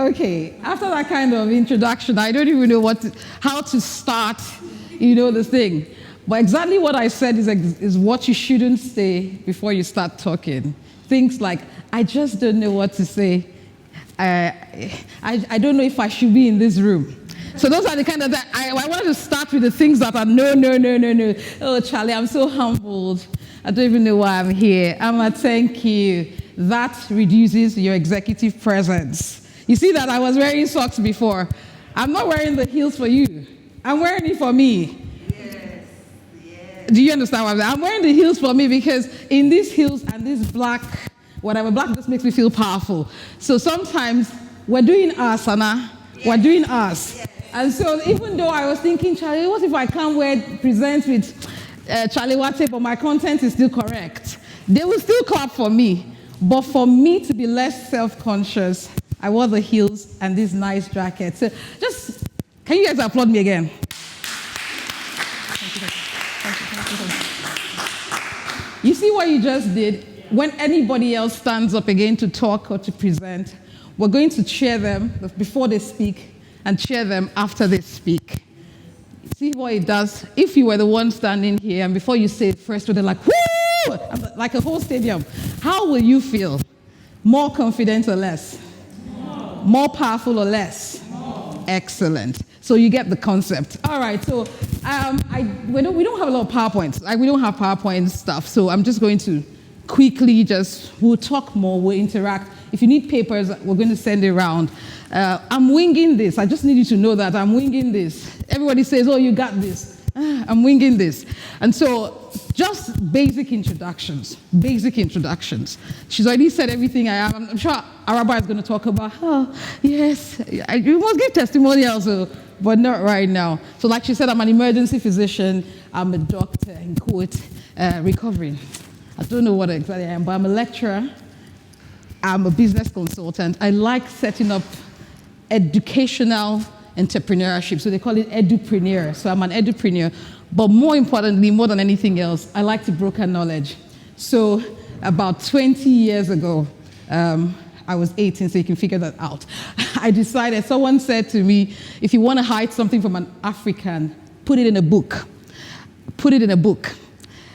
Okay, after that kind of introduction, I don't even know how to start, this thing. But exactly what I said is what you shouldn't say before you start talking. Things like, I just don't know what to say. I don't know if I should be in this room. So those are the kind of that I wanted to start with the things that are no. Oh, Charlie, I'm so humbled. I don't even know why I'm here. Thank you. That reduces your executive presence. You see that I was wearing socks before. I'm not wearing the heels for you. I'm wearing it for me. Yes. Do you understand what I'm saying? I'm wearing the heels for me because in these heels and this black, whatever, black just makes me feel powerful. So sometimes we're doing us, Anna. Yes. We're doing us. Yes. And so even though I was thinking, Charlie, what if I can't present with Charlie Wate, but my content is still correct? They will still clap for me. But for me to be less self-conscious, I wore the heels and this nice jacket. So can you guys applaud me again? Thank you. You see what you just did? When anybody else stands up again to talk or to present, we're going to cheer them before they speak and cheer them after they speak. See what it does? If you were the one standing here and before you say it first, they're like, woo! Like a whole stadium. How will you feel? More confident or less? More powerful or less? Excellent. So you get the concept. All right, so we don't have a lot of PowerPoints. We don't have PowerPoint stuff, so I'm just going to quickly we'll talk more, we'll interact. If you need papers, we're going to send it around. I'm winging this. I just need you to know that I'm winging this. Everybody says, oh, you got this. I'm winging this. And so just basic introductions. She's already said everything I am. I'm sure Araba is going to talk about, yes, you must give testimony also, but not right now. So like she said, I'm an emergency physician. I'm a doctor, in quote, recovering. I don't know what exactly I am, but I'm a lecturer. I'm a business consultant. I like setting up educational entrepreneurship. So they call it edupreneur. So I'm an edupreneur. But more importantly, more than anything else, I like to broker knowledge. So about 20 years ago, I was 18, so you can figure that out. I decided, someone said to me, if you want to hide something from an African, put it in a book. Put it in a book.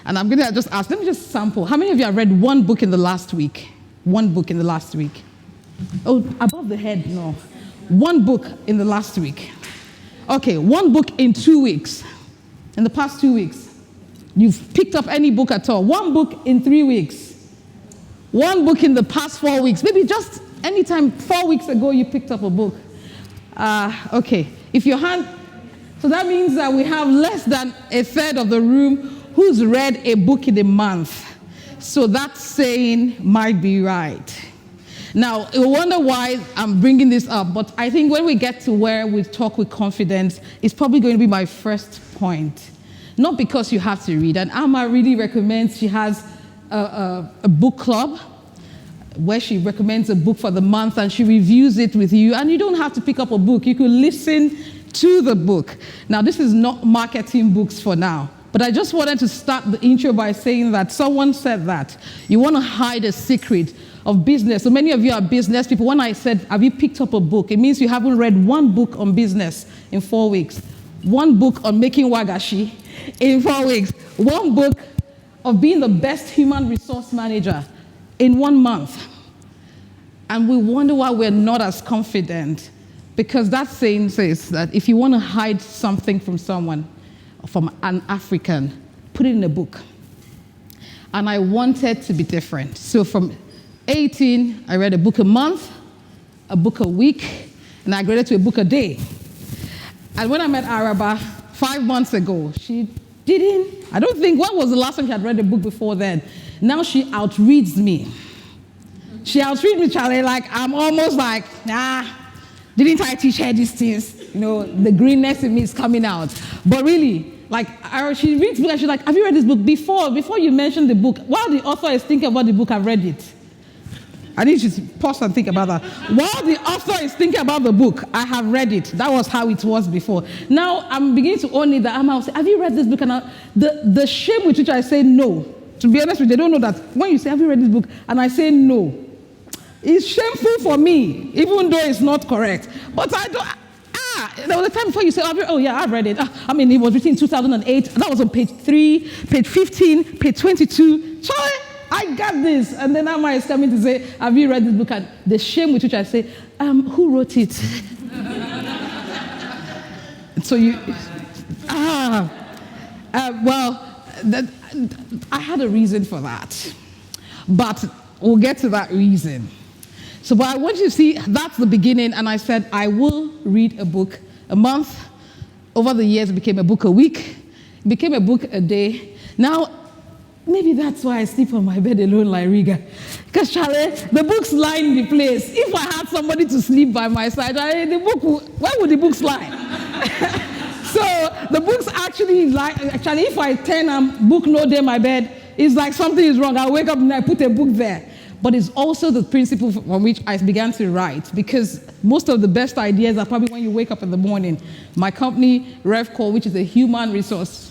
And I'm going to just ask, let me just sample. How many of you have read one book in the last week? One book in the last week. Oh, above the head, no. One book in the last week. Okay, one book in 2 weeks. In the past 2 weeks. You've picked up any book at all. One book in 3 weeks. One book in the past 4 weeks. Maybe just anytime 4 weeks ago you picked up a book. Okay, if your hand... So that means that we have less than a third of the room who's read a book in a month. So that saying might be right. Now, you wonder why I'm bringing this up, but I think when we get to where we talk with confidence, it's probably going to be my first point. Not because you have to read. And Amma really recommends, she has a book club where she recommends a book for the month and she reviews it with you. And you don't have to pick up a book. You could listen to the book. Now, this is not marketing books for now. But I just wanted to start the intro by saying that someone said that you want to hide a secret of business. So many of you are business people. When I said, have you picked up a book? It means you haven't read one book on business in 4 weeks. One book on making wagashi in 4 weeks. One book of being the best human resource manager in 1 month. And we wonder why we're not as confident. Because that saying says that if you want to hide something from someone, from an African, put it in a book. And I wanted to be different. So from 18, I read a book a month, a book a week, and I graded to a book a day. And when I met Araba 5 months ago, she didn't, I don't think, when was the last time she had read a book before then? Now she outreads me. She outreads me, Charlie, like I'm almost like, didn't I teach her these things? The greenness in me is coming out. But really, like, she reads book and she's like, have you read this book? Before you mention the book, while the author is thinking about the book, I've read it. I need you to pause and think about that. While the author is thinking about the book, I have read it. That was how it was before. Now, I'm beginning to own it that I'll say, have you read this book? And the shame with which I say no, to be honest with you, they don't know that when you say, have you read this book? And I say no, It's shameful for me, even though it's not correct. But I don't. There was a time before you said, oh yeah, I've read it. It was written in 2008. That was on page 3, page 15, page 22. Charlie, I got this. And then Amma is coming to say, have you read this book? And the shame with which I say, who wrote it? So I had a reason for that. But we'll get to that reason. So, but I want you to see, that's the beginning, and I said, I will read a book a month. Over the years, it became a book a week. It became a book a day. Now, maybe that's why I sleep on my bed alone like Riga. Because, Charlie, the books lie in the place. If I had somebody to sleep by my side, where would the books lie? So, the books actually lie. Actually, if I turn and book no day in my bed, it's like something is wrong. I wake up and I put a book there. But it's also the principle from which I began to write, because most of the best ideas are probably when you wake up in the morning. My company, RevCore, which is a human resource,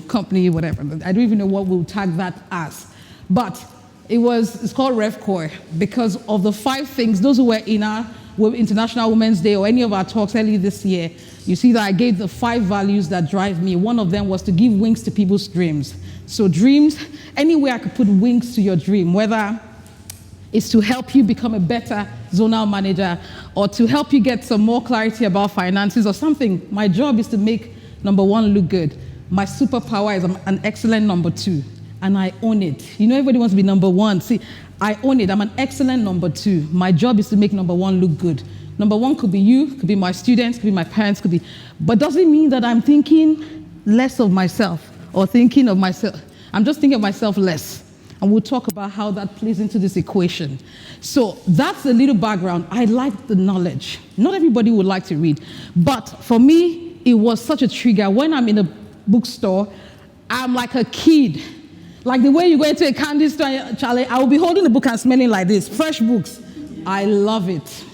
company, whatever. I don't even know what we'll tag that as. But it's called RevCore because of the 5 things. Those who were in our International Women's Day or any of our talks early this year, you see that I gave the 5 values that drive me. One of them was to give wings to people's dreams. So dreams, anywhere I could put wings to your dream, whether it's to help you become a better zonal manager or to help you get some more clarity about finances or something. My job is to make number 1 look good. My superpower is I'm an excellent number 2, and I own it. Everybody wants to be number 1. See, I own it. I'm an excellent number 2. My job is to make number 1 look good. Number 1 could be you, could be my students, could be my parents, but doesn't mean that I'm thinking less of myself or thinking of myself. I'm just thinking of myself less. And we'll talk about how that plays into this equation. So that's a little background. I like the knowledge. Not everybody would like to read. But for me, it was such a trigger. When I'm in a bookstore, I'm like a kid. Like the way you go into a candy store, Charlie, I will be holding the book and smelling like this. Fresh books. I love it.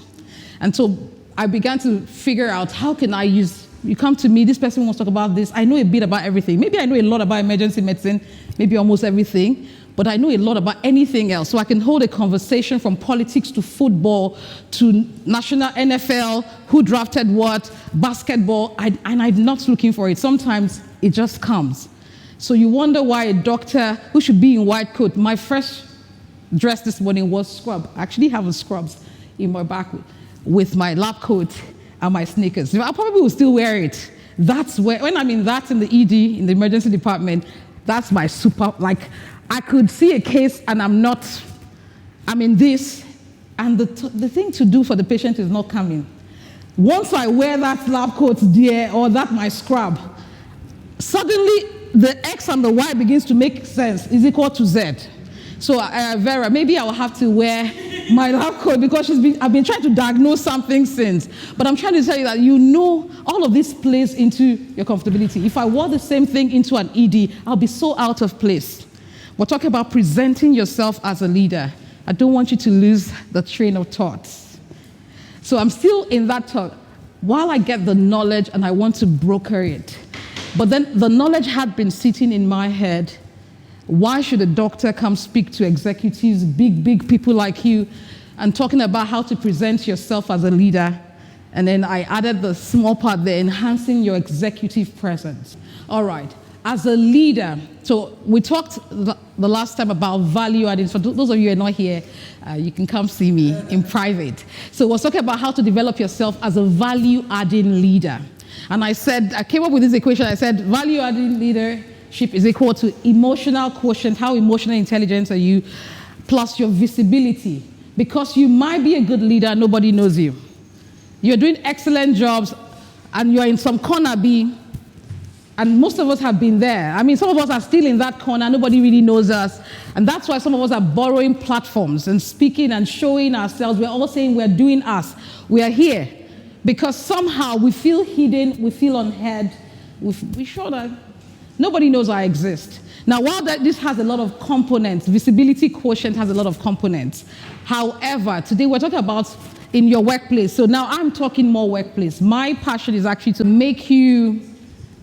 And so I began to figure out how can I use, you come to me, this person wants to talk about this. I know a bit about everything. Maybe I know a lot about emergency medicine, maybe almost everything. But I know a lot about anything else. So I can hold a conversation from politics to football to national NFL, who drafted what, basketball, and I'm not looking for it. Sometimes it just comes. So you wonder why a doctor who should be in white coat, my first dress this morning was scrub. I actually have a scrubs in my back with my lab coat and my sneakers. I probably will still wear it. That's where, when I'm in the ED, in the emergency department, that's my I could see a case and I'm in this, and the thing to do for the patient is not coming. Once I wear that lab coat there or that my scrub, suddenly the X and the Y begins to make sense, is equal to Z. So Vera, maybe I will have to wear my lab coat because I've been trying to diagnose something since. But I'm trying to tell you that all of this plays into your comfortability. If I wore the same thing into an ED, I'll be so out of place. We're talking about presenting yourself as a leader. I don't want you to lose the train of thoughts. So I'm still in that talk. While I get the knowledge and I want to broker it, but then the knowledge had been sitting in my head. Why should a doctor come speak to executives, big people like you, and talking about how to present yourself as a leader? And then I added the small part there, enhancing your executive presence. All right. As a leader, so we talked the last time about value adding. For those of you who are not here, you can come see me in private. So we're talking about how to develop yourself as a value-adding leader. And I came up with this equation. I said value-adding leadership is equal to emotional quotient, how emotionally intelligent are you, plus your visibility. Because you might be a good leader, nobody knows you. You're doing excellent jobs, and you're in some corner B, and most of us have been there. Some of us are still in that corner. Nobody really knows us. And that's why some of us are borrowing platforms and speaking and showing ourselves. We're all saying we're doing us. We are here. Because somehow we feel hidden, we feel unheard. We show that nobody knows I exist. Now, while this has a lot of components, visibility quotient has a lot of components. However, today we're talking about in your workplace. So now I'm talking more workplace. My passion is actually to make you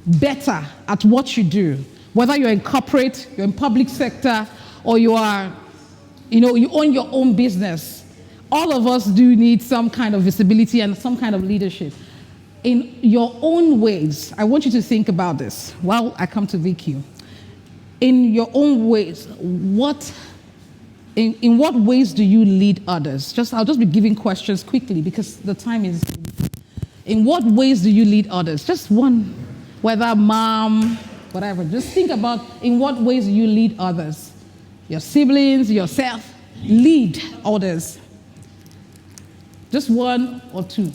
better at what you do, whether you're in corporate, you're in public sector, or you own your own business. all of us do need some kind of visibility and some kind of leadership. In your own ways, I want you to think about this while I come to VQ. In your own ways, in what ways do you lead others? I'll just be giving questions quickly because the time is. In what ways do you lead others? Just one, whether mom, whatever. Just think about in what ways do you lead others? Your siblings, yourself. Lead others. Just one or two.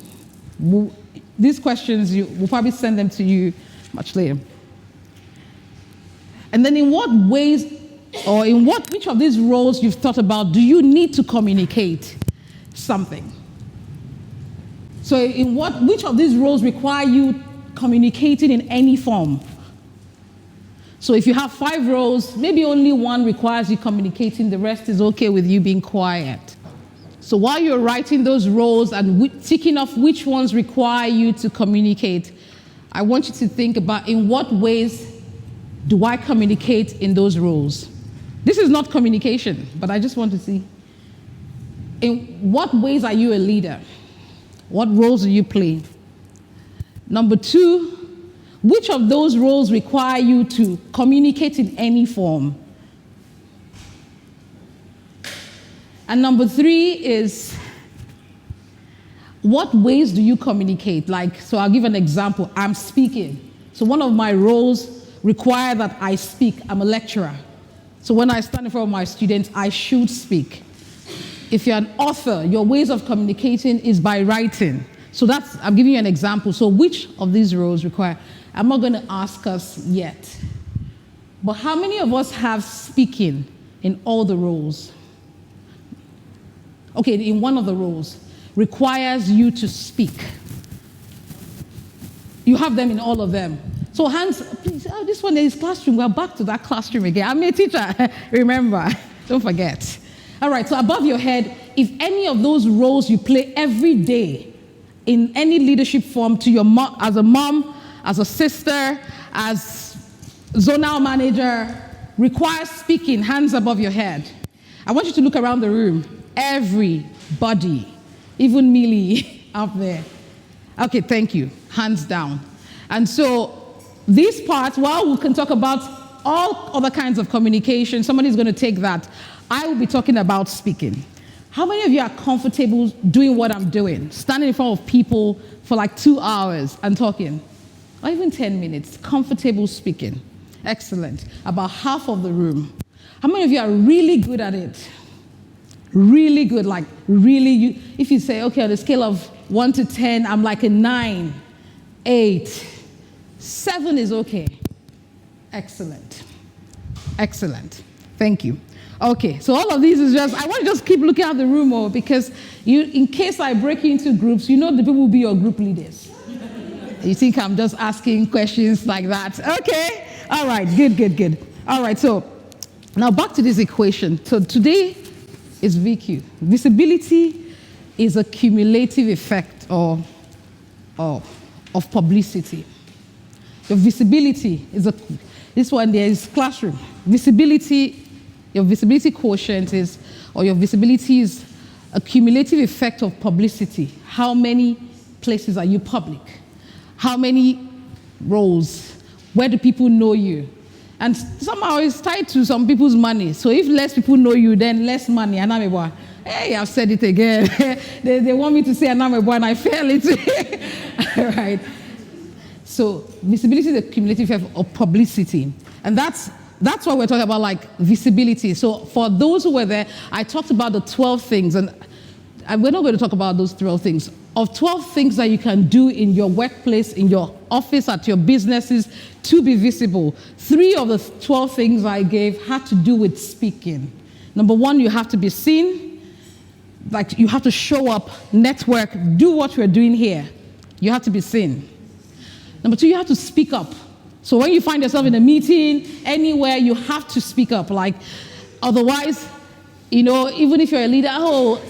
These questions, we'll probably send them to you much later. And then in what ways, or which of these roles you've thought about, do you need to communicate something? So which of these roles require you communicating in any form? So if you have 5 roles, maybe only one requires you communicating, the rest is okay with you being quiet. So while you're writing those roles and ticking off which ones require you to communicate, I want you to think about in what ways do I communicate in those roles? This is not communication, but I just want to see. In what ways are you a leader? What roles do you play? Number 2, which of those roles require you to communicate in any form? And number 3 is, what ways do you communicate? So I'll give an example. I'm speaking. So one of my roles require that I speak. I'm a lecturer. So when I stand in front of my students, I should speak. If you're an author, your ways of communicating is by writing. So I'm giving you an example. So which of these roles require? I'm not going to ask us yet. But how many of us have speaking in all the roles? Okay, in one of the roles, requires you to speak. You have them in all of them. So hands, please, this one is classroom. We're back to that classroom again. I'm a teacher, remember, don't forget. All right, so above your head, if any of those roles you play every day in any leadership form to your mom, as a sister, as zonal manager, requires speaking, hands above your head. I want you to look around the room. Everybody, even Millie out there. Okay, thank you. Hands down. And so these parts, while we can talk about all other kinds of communication, somebody's going to take that. I will be talking about speaking. How many of you are comfortable doing what I'm doing? Standing in front of people for like 2 hours and talking? Or even 10 minutes. Comfortable speaking. Excellent. About half of the room. How many of you are really good at it? Really good, like really, if you say, okay, on a scale of 1 to 10, I'm like a 9, 8, 7 is okay. Excellent. Excellent. Thank you. Okay, so all of these is I want to just keep looking at the room more because in case I break you into groups, the people will be your group leaders. You think I'm just asking questions like that? Okay, all right, good. All right, so now back to this equation. So today is VQ. Visibility is a cumulative effect of publicity. Your visibility is this one there is classroom. Your visibility quotient your visibility is a cumulative effect of publicity. How many places are you public? How many roles? Where do people know you? And somehow it's tied to some people's money. So if less people know you, then less money. And I'm a hey, I've said it again. they want me to say and I'm a boy, and I fail it. All right. So visibility is a cumulative effect of publicity. And that's why we're talking about like visibility. So for those who were there, I talked about the 12 things. And we're not going to talk about those 12 things. Of 12 things that you can do in your workplace, in your office, at your businesses to be visible, 3 of the 12 things I gave had to do with speaking. Number 1, you have to be seen. Like you have to show up, network, do what we're doing here. You have to be seen. Number 2, you have to speak up. So when you find yourself in a meeting, anywhere, you have to speak up. Like otherwise, even if you're a leader,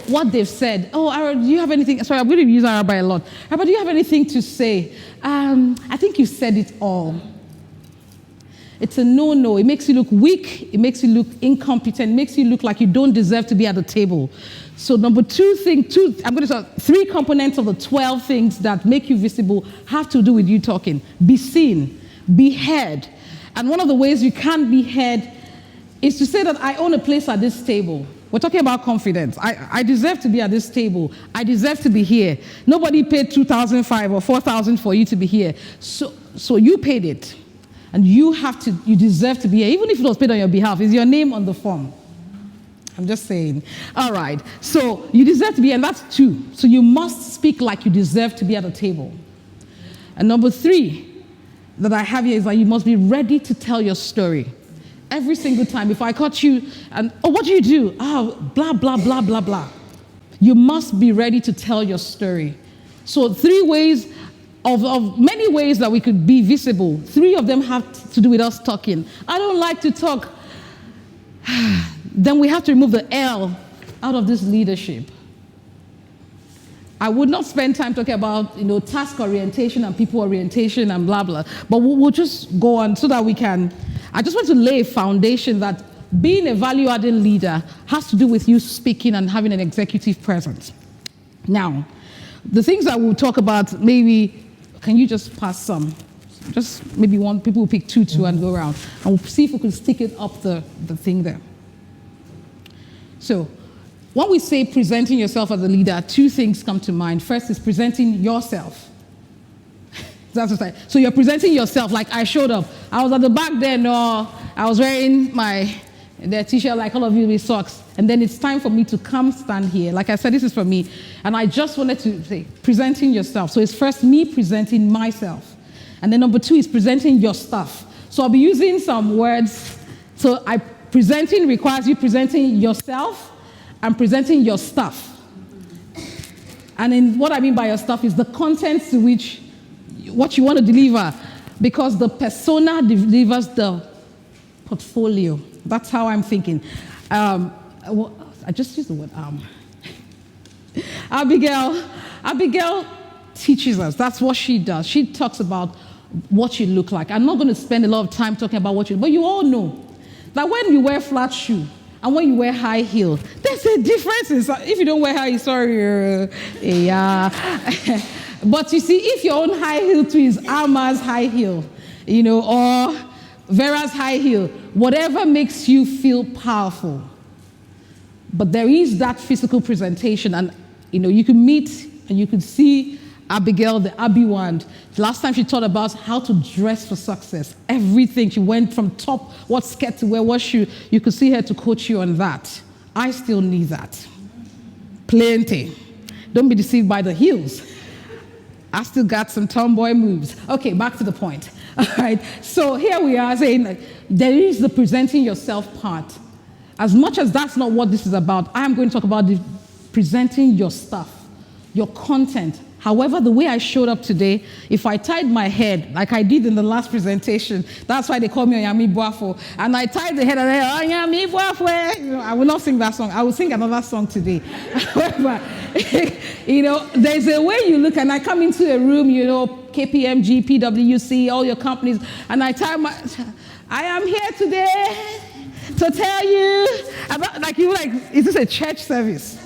what they've said. Ara, do you have anything? Sorry, I'm going to use Araba a lot. Araba, do you have anything to say? I think you said it all. It's a no-no. It makes you look weak. It makes you look incompetent. It makes you look like you don't deserve to be at the table. So number I'm going to talk 3 components of the 12 things that make you visible have to do with you talking. Be seen, be heard. And one of the ways you can be heard is to say that I own a place at this table. We're talking about confidence. I deserve to be at this table. I deserve to be here. Nobody paid $2,500 or $4,000 for you to be here. So you paid it. And you deserve to be here. Even if it was paid on your behalf, is your name on the form? I'm just saying. All right. So you deserve to be here, and that's 2. So you must speak like you deserve to be at the table. And number 3 that I have here is that you must be ready to tell your story. Every single time, if I caught you and, what do you do? Blah, blah, blah, blah, blah. You must be ready to tell your story. So 3 ways of many ways that we could be visible. 3 of them have to do with us talking. I don't like to talk. Then we have to remove the L out of this leadership. I would not spend time talking about, task orientation and people orientation and blah, blah. But we'll just go on so that we can. I just want to lay a foundation that being a value-added leader has to do with you speaking and having an executive presence. Now, the things that we'll talk about, maybe, can you just pass some? Just maybe people will pick 2 and go around. And we'll see if we can stick it up the thing there. So, when we say presenting yourself as a leader, 2 things come to mind. First is presenting yourself. That's what so you're presenting yourself like I showed up. I was at the back there, I was wearing their t-shirt like all of you with socks. And then it's time for me to come stand here. Like I said, this is for me. And I just wanted to say, presenting yourself. So it's first me presenting myself. And then number 2 is presenting your stuff. So I'll be using some words. So presenting requires you presenting yourself and presenting your stuff. And then what I mean by your stuff is the contents to which what you want to deliver, because the persona delivers the portfolio. That's how I'm thinking. I just used the word Abigail teaches us. That's what she does. She talks about what you look like. I'm not going to spend a lot of time talking about what you, but you all know that when you wear flat shoe and when you wear high heel, there's a difference. If you don't wear high heel, sorry, yeah. But you see, if your own high heel too is Alma's high heel, or Vera's high heel, whatever makes you feel powerful. But there is that physical presentation, and you can meet and you can see Abigail, the Abby one. Last time she taught about how to dress for success. Everything. She went from top, what skirt to wear, what shoe. You could see her to coach you on that. I still need that. Plenty. Don't be deceived by the heels. I still got some tomboy moves. Okay, back to the point. All right. So here we are saying there is the presenting yourself part. As much as that's not what this is about, I'm going to talk about the presenting your stuff, your content. However, the way I showed up today, if I tied my head, like I did in the last presentation, that's why they call me Onyami Boafo, and I tied the head and I said, Onyami Boafo. I will not sing that song. I will sing another song today. However, there's a way you look, and I come into a room, KPMG, PwC, all your companies, and I am here today to tell you about, is this a church service?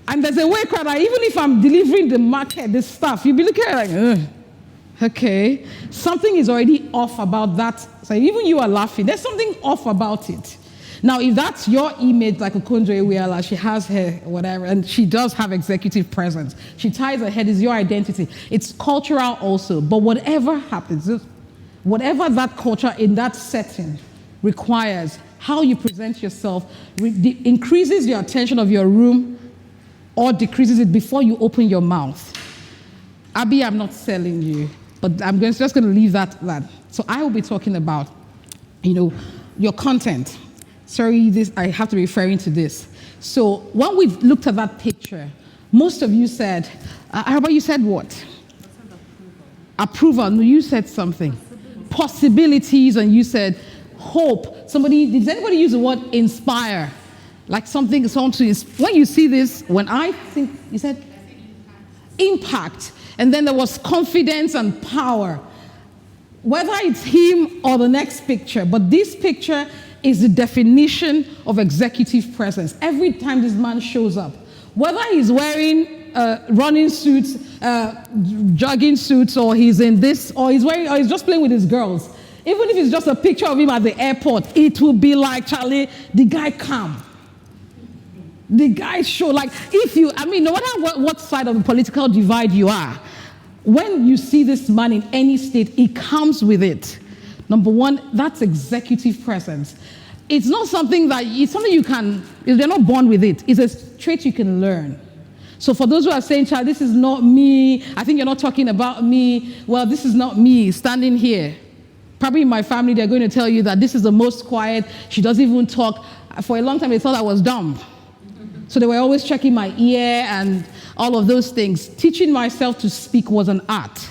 And there's a way crowd that even if I'm delivering the market, this stuff, you'll be looking at it like, okay, something is already off about that. So even you are laughing, there's something off about it. Now, if that's your image, like Okonjo Iweala, she has her whatever, and she does have executive presence. She ties her head, is your identity. It's cultural also, but whatever happens, whatever that culture in that setting requires, how you present yourself increases your attention of your room or decreases it before you open your mouth. Abby, I'm not selling you, but I'm just going to leave that. So I will be talking about, your content. Sorry, I have to be referring to this. So when we looked at that picture, most of you said, how about you said what? I said approval. No, you said something. Possibilities, and you said hope. Does anybody use the word inspire? Like something to, when you see this, when I think, you said impact. And then there was confidence and power. whether it's him or the next picture, but this picture is the definition of executive presence. Every time this man shows up, whether he's wearing running suits, jogging suits, or he's in this, or he's just playing with his girls, even if it's just a picture of him at the airport, it will be like, Charlie, the guy calm. The guy show, like, no matter what side of the political divide you are, when you see this man in any state, he comes with it. Number one, that's executive presence. It's not something they're not born with it. It's a trait you can learn. So for those who are saying, child, this is not me, I think you're not talking about me, well, this is not me standing here. Probably in my family, they're going to tell you that this is the most quiet, she doesn't even talk. For a long time, they thought I was dumb. So they were always checking my ear and all of those things. Teaching myself to speak was an art.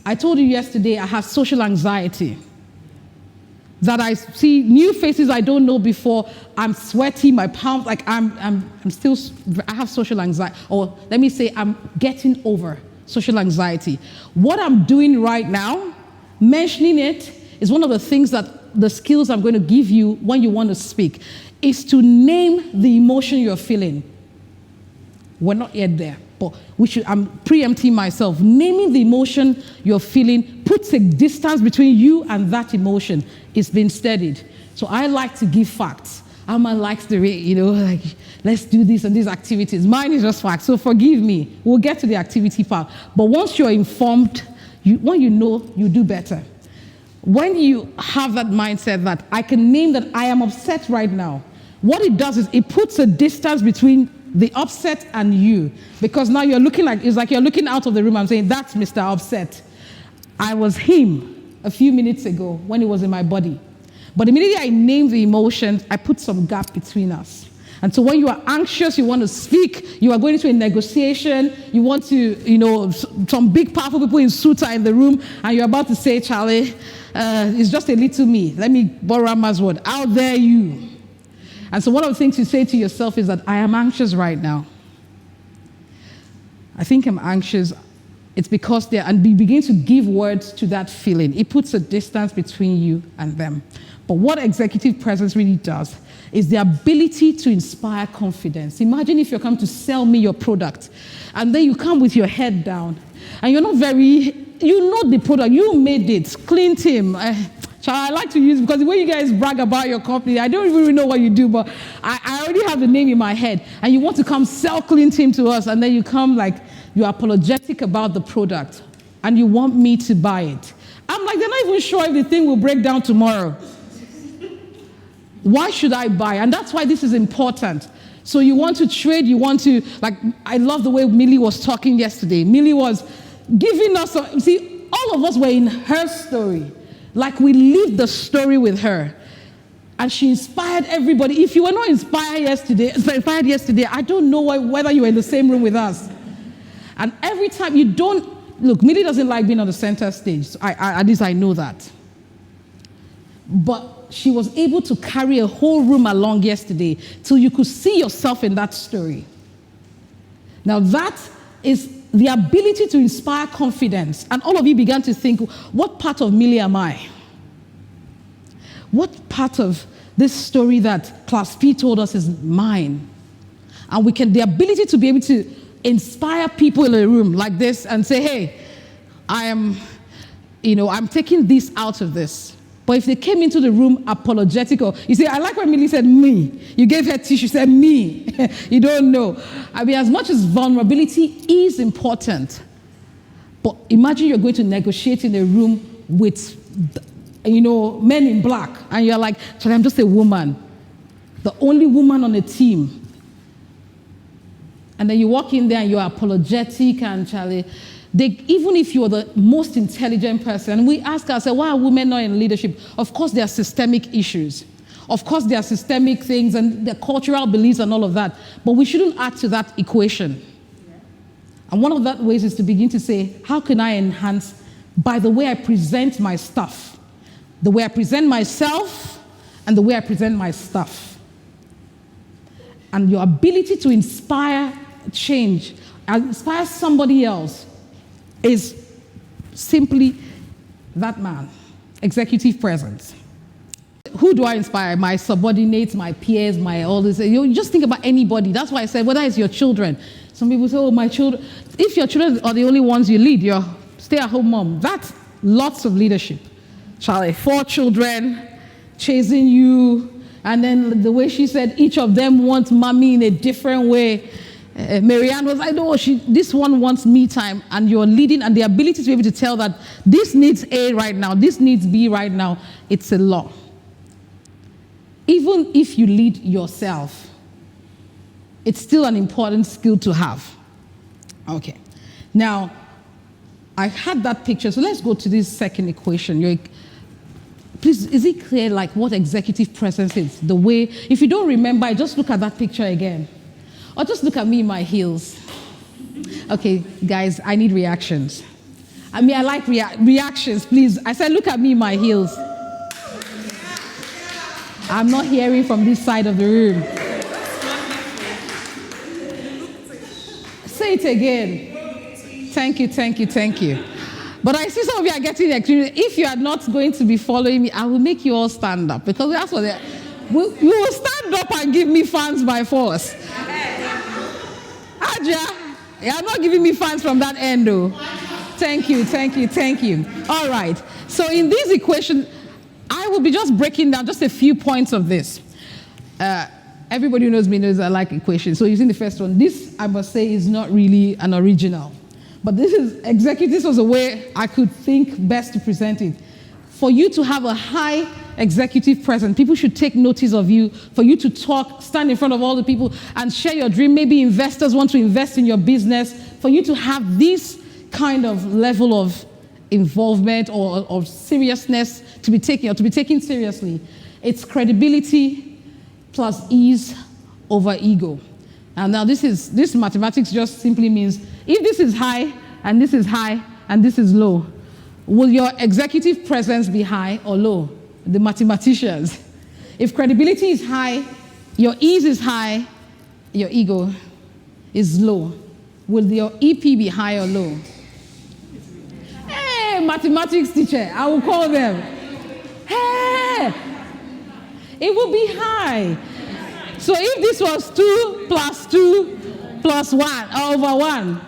I told you yesterday I have social anxiety. That I see new faces I don't know before. I'm sweaty, my palms, like I have social anxiety. Or let me say, I'm getting over social anxiety. What I'm doing right now, mentioning it, is one of the things the skills I'm going to give you when you want to speak, is to name the emotion you're feeling. We're not yet there, but I'm preempting myself. Naming the emotion you're feeling puts a distance between you and that emotion. It's been studied. So I like to give facts. Alma likes let's do this and these activities. Mine is just facts, so forgive me. We'll get to the activity part. But once you're informed, when you know, you do better. When you have that mindset that I can name that I am upset right now, what it does is it puts a distance between the upset and you. Because now it's like you're looking out of the room. I'm saying, that's Mr. Upset. I was him a few minutes ago when it was in my body. But immediately I named the emotions, I put some gap between us. And so when you are anxious, you want to speak, you are going into a negotiation, you want to, some big powerful people in suits are in the room, and you're about to say, Charlie, it's just a little me. Let me borrow Rama's word. Out there you. And so one of the things you say to yourself is that I am anxious right now. I think I'm anxious. It's because and you begin to give words to that feeling. It puts a distance between you and them. But what executive presence really does is the ability to inspire confidence. Imagine if you're coming to sell me your product, and then you come with your head down, and you're not you know the product, you made it, clean team. I like to use, because the way you guys brag about your company, I don't really know what you do, but I already have the name in my head, and you want to come sell clean team to us, and then you come like you're apologetic about the product, and you want me to buy it. I'm like, they're not even sure if the thing will break down tomorrow. Why should I buy? And that's why this is important. So you want to trade, I love the way Millie was talking yesterday. Millie was giving us, all of us were in her story. Like we lived the story with her. And she inspired everybody. If you were not inspired yesterday, I don't know whether you were in the same room with us. And every time Millie doesn't like being on the center stage. So at least I know that. But she was able to carry a whole room along yesterday till you could see yourself in that story. Now that is the ability to inspire confidence. And all of you began to think, what part of Millie am I? What part of this story that Class P told us is mine? And the ability to be able to inspire people in a room like this and say, hey, I'm taking this out of this. But if they came into the room apologetic, or you see, I like when Millie said me. You gave her tissue, she said me. You don't know. As much as vulnerability is important, but imagine you're going to negotiate in a room with, men in black, and you're like, Charlie, I'm just a woman, the only woman on the team. And then you walk in there and you're apologetic, and Charlie, even if you're the most intelligent person, we ask ourselves, why are women not in leadership? Of course, there are systemic issues. Of course, there are systemic things and the cultural beliefs and all of that. But we shouldn't add to that equation. Yeah. And one of that ways is to begin to say, how can I enhance by the way I present my stuff, the way I present myself, and the way I present my stuff. And your ability to inspire change, inspire somebody else, is simply that man, executive presence. Who do I inspire? My subordinates, my peers, my all this. You just think about anybody. That's why I said, whether it's your children. Some people say, oh, my children. If your children are the only ones you lead, your stay-at-home mom, that's lots of leadership. Charlie, 4 children chasing you. And then the way she said, each of them wants mommy in a different way. Marianne was like, no, this one wants me time. And you're leading, and the ability to be able to tell that this needs A right now, this needs B right now, it's a law. Even if you lead yourself, it's still an important skill to have. Okay. Now, I had that picture, so let's go to this second equation. Please, is it clear like what executive presence is? The way, if you don't remember, just look at that picture again. Or just look at me in my heels. Okay, guys, I need reactions. I like reactions, please. I said, look at me in my heels. I'm not hearing from this side of the room. Say it again. Thank you. But I see some of you are getting extreme. If you are not going to be following me, I will make you all stand up, because that's what you will stand up and give me fans by force. Aja, you're not giving me fans from that end, though. Thank you. All right. So in this equation, I will be just breaking down just a few points of this. Everybody who knows me knows I like equations. So using the first one, this, I must say, is not really an original. But this was a way I could think best to present it. For you to have a high executive presence, people should take notice of you. For you to talk, stand in front of all the people and share your dream. Maybe investors want to invest in your business. For you to have this kind of level of involvement or seriousness to be taken seriously, it's credibility plus ease over ego. And now this mathematics just simply means if this is high and this is high and this is low, will your executive presence be high or low? The mathematicians. If credibility is high, your ease is high, your ego is low. Will your EP be high or low? Hey, mathematics teacher, I will call them. Hey, it will be high. So if this was 2 plus 2 plus 1 over 1.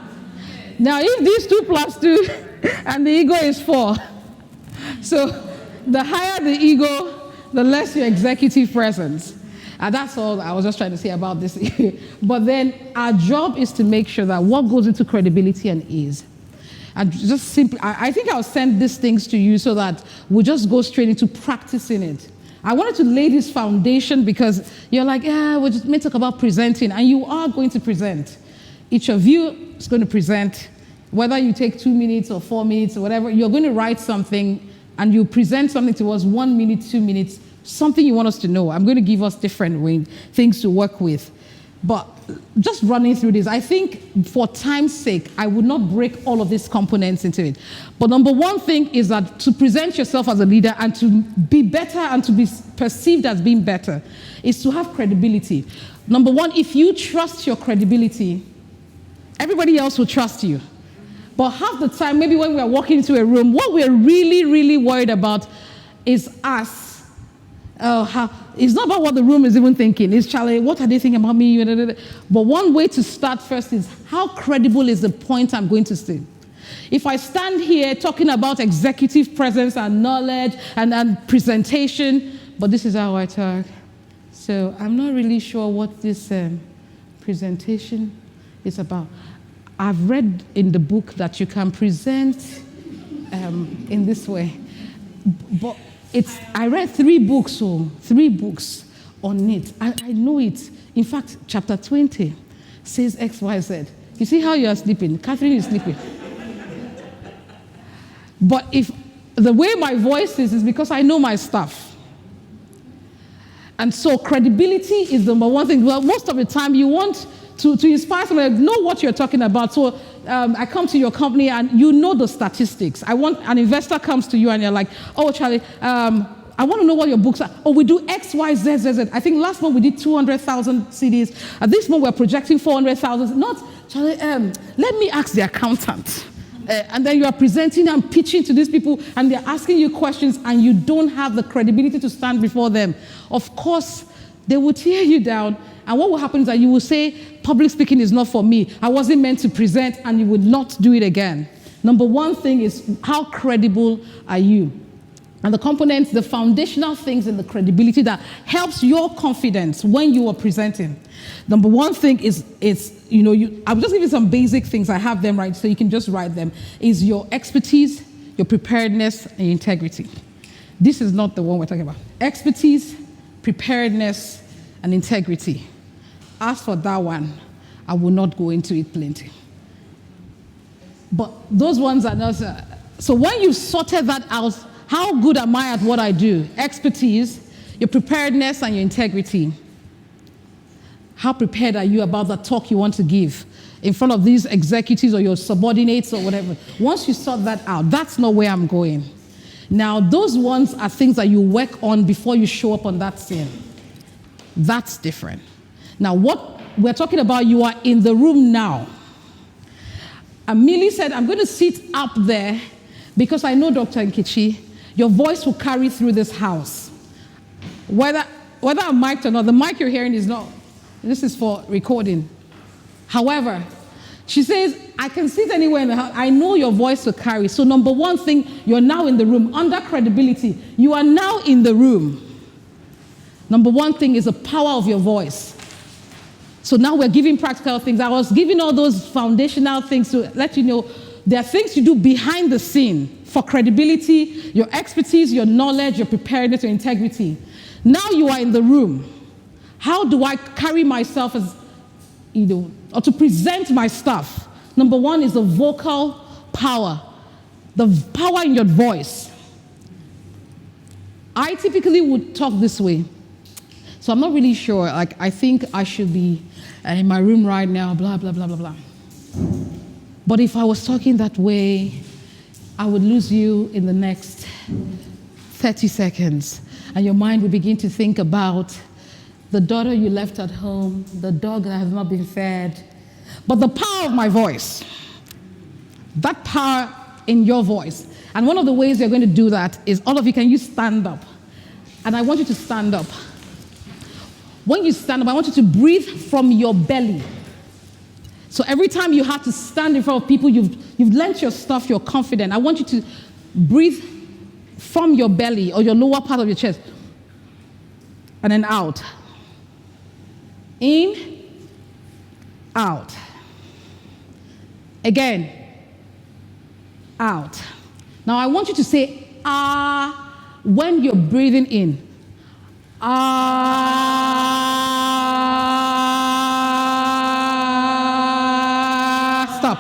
Now if this 2 plus 2 and the ego is 4. So the higher the ego, the less your executive presence. And that's all I was just trying to say about this. But then our job is to make sure that what goes into credibility and ease. And just simply, I think I'll send these things to you so that we'll just go straight into practicing it. I wanted to lay this foundation because you're like, yeah, we just may talk about presenting, and you are going to present. Each of you is going to present, whether you take 2 minutes or 4 minutes or whatever, you're going to write something and you present something to us 1 minute, 2 minutes, something you want us to know. I'm going to give us different things to work with. But just running through this, I think for time's sake, I would not break all of these components into it. But number one thing is that to present yourself as a leader and to be better and to be perceived as being better is to have credibility. Number one, if you trust your credibility, everybody else will trust you. But half the time, maybe when we are walking into a room, what we're really, really worried about is us. It's not about what the room is even thinking. It's, Charlie, what are they thinking about me? But one way to start first is how credible is the point I'm going to say. If I stand here talking about executive presence and knowledge and presentation, but this is how I talk. So I'm not really sure what this presentation is about. I've read in the book that you can present in this way. But I read 3 books on it. I know it. In fact, chapter 20 says X, Y, Z. You see how you are sleeping? Catherine is sleeping. But if the way my voice is because I know my stuff. And so credibility is the number one thing. Well, most of the time you want to inspire somebody, know what you're talking about. So I come to your company and you know the statistics. An investor comes to you and you're like, oh, Charlie, I want to know what your books are. Oh, we do X, Y, Z, Z, Z. I think last month we did 200,000 CDs. This month we're projecting 400,000. Not, Charlie, let me ask the accountant. And then you are presenting and pitching to these people, and they're asking you questions, and you don't have the credibility to stand before them. Of course, they will tear you down, and what will happen is that you will say, public speaking is not for me. I wasn't meant to present, and you would not do it again. Number one thing is, how credible are you? And the components, the foundational things in the credibility that helps your confidence when you are presenting. Number one thing is I'll just give you some basic things. I have them right, so you can just write them. Is your expertise, your preparedness, and your integrity. This is not the one we're talking about. Expertise, preparedness, and integrity. As for that one, I will not go into it plenty. But those ones are not. So when you've sorted that out, how good am I at what I do? Expertise, your preparedness, and your integrity. How prepared are you about the talk you want to give in front of these executives or your subordinates or whatever? Once you sort that out, that's not where I'm going. Now, those ones are things that you work on before you show up on that scene. That's different. Now, what we're talking about, you are in the room now. And Millie said, I'm going to sit up there because I know, Dr. Nkechi, your voice will carry through this house. Whether I'm mic'd or not, the mic you're hearing is not, this is for recording. However, she says, I can sit anywhere in the house. I know your voice will carry. So number one thing, you're now in the room. Under credibility, you are now in the room. Number one thing is the power of your voice. So now we're giving practical things. I was giving all those foundational things to let you know there are things you do behind the scene for credibility, your expertise, your knowledge, your preparedness, your integrity. Now you are in the room. How do I carry myself as, or to present my stuff? Number one is the vocal power, the power in your voice. I typically would talk this way. So I'm not really sure. Like, I think I should be in my room right now, blah, blah, blah, blah, blah. But if I was talking that way, I would lose you in the next 30 seconds. And your mind would begin to think about the daughter you left at home, the dog that has not been fed. But the power of my voice, that power in your voice. And one of the ways you're going to do that is all of you, can you stand up? And I want you to stand up. When you stand up, I want you to breathe from your belly. So every time you have to stand in front of people, you've learnt your stuff, you're confident. I want you to breathe from your belly or your lower part of your chest. And then out. In, out. Again, out. Now I want you to say ah when you're breathing in. Ah. Stop.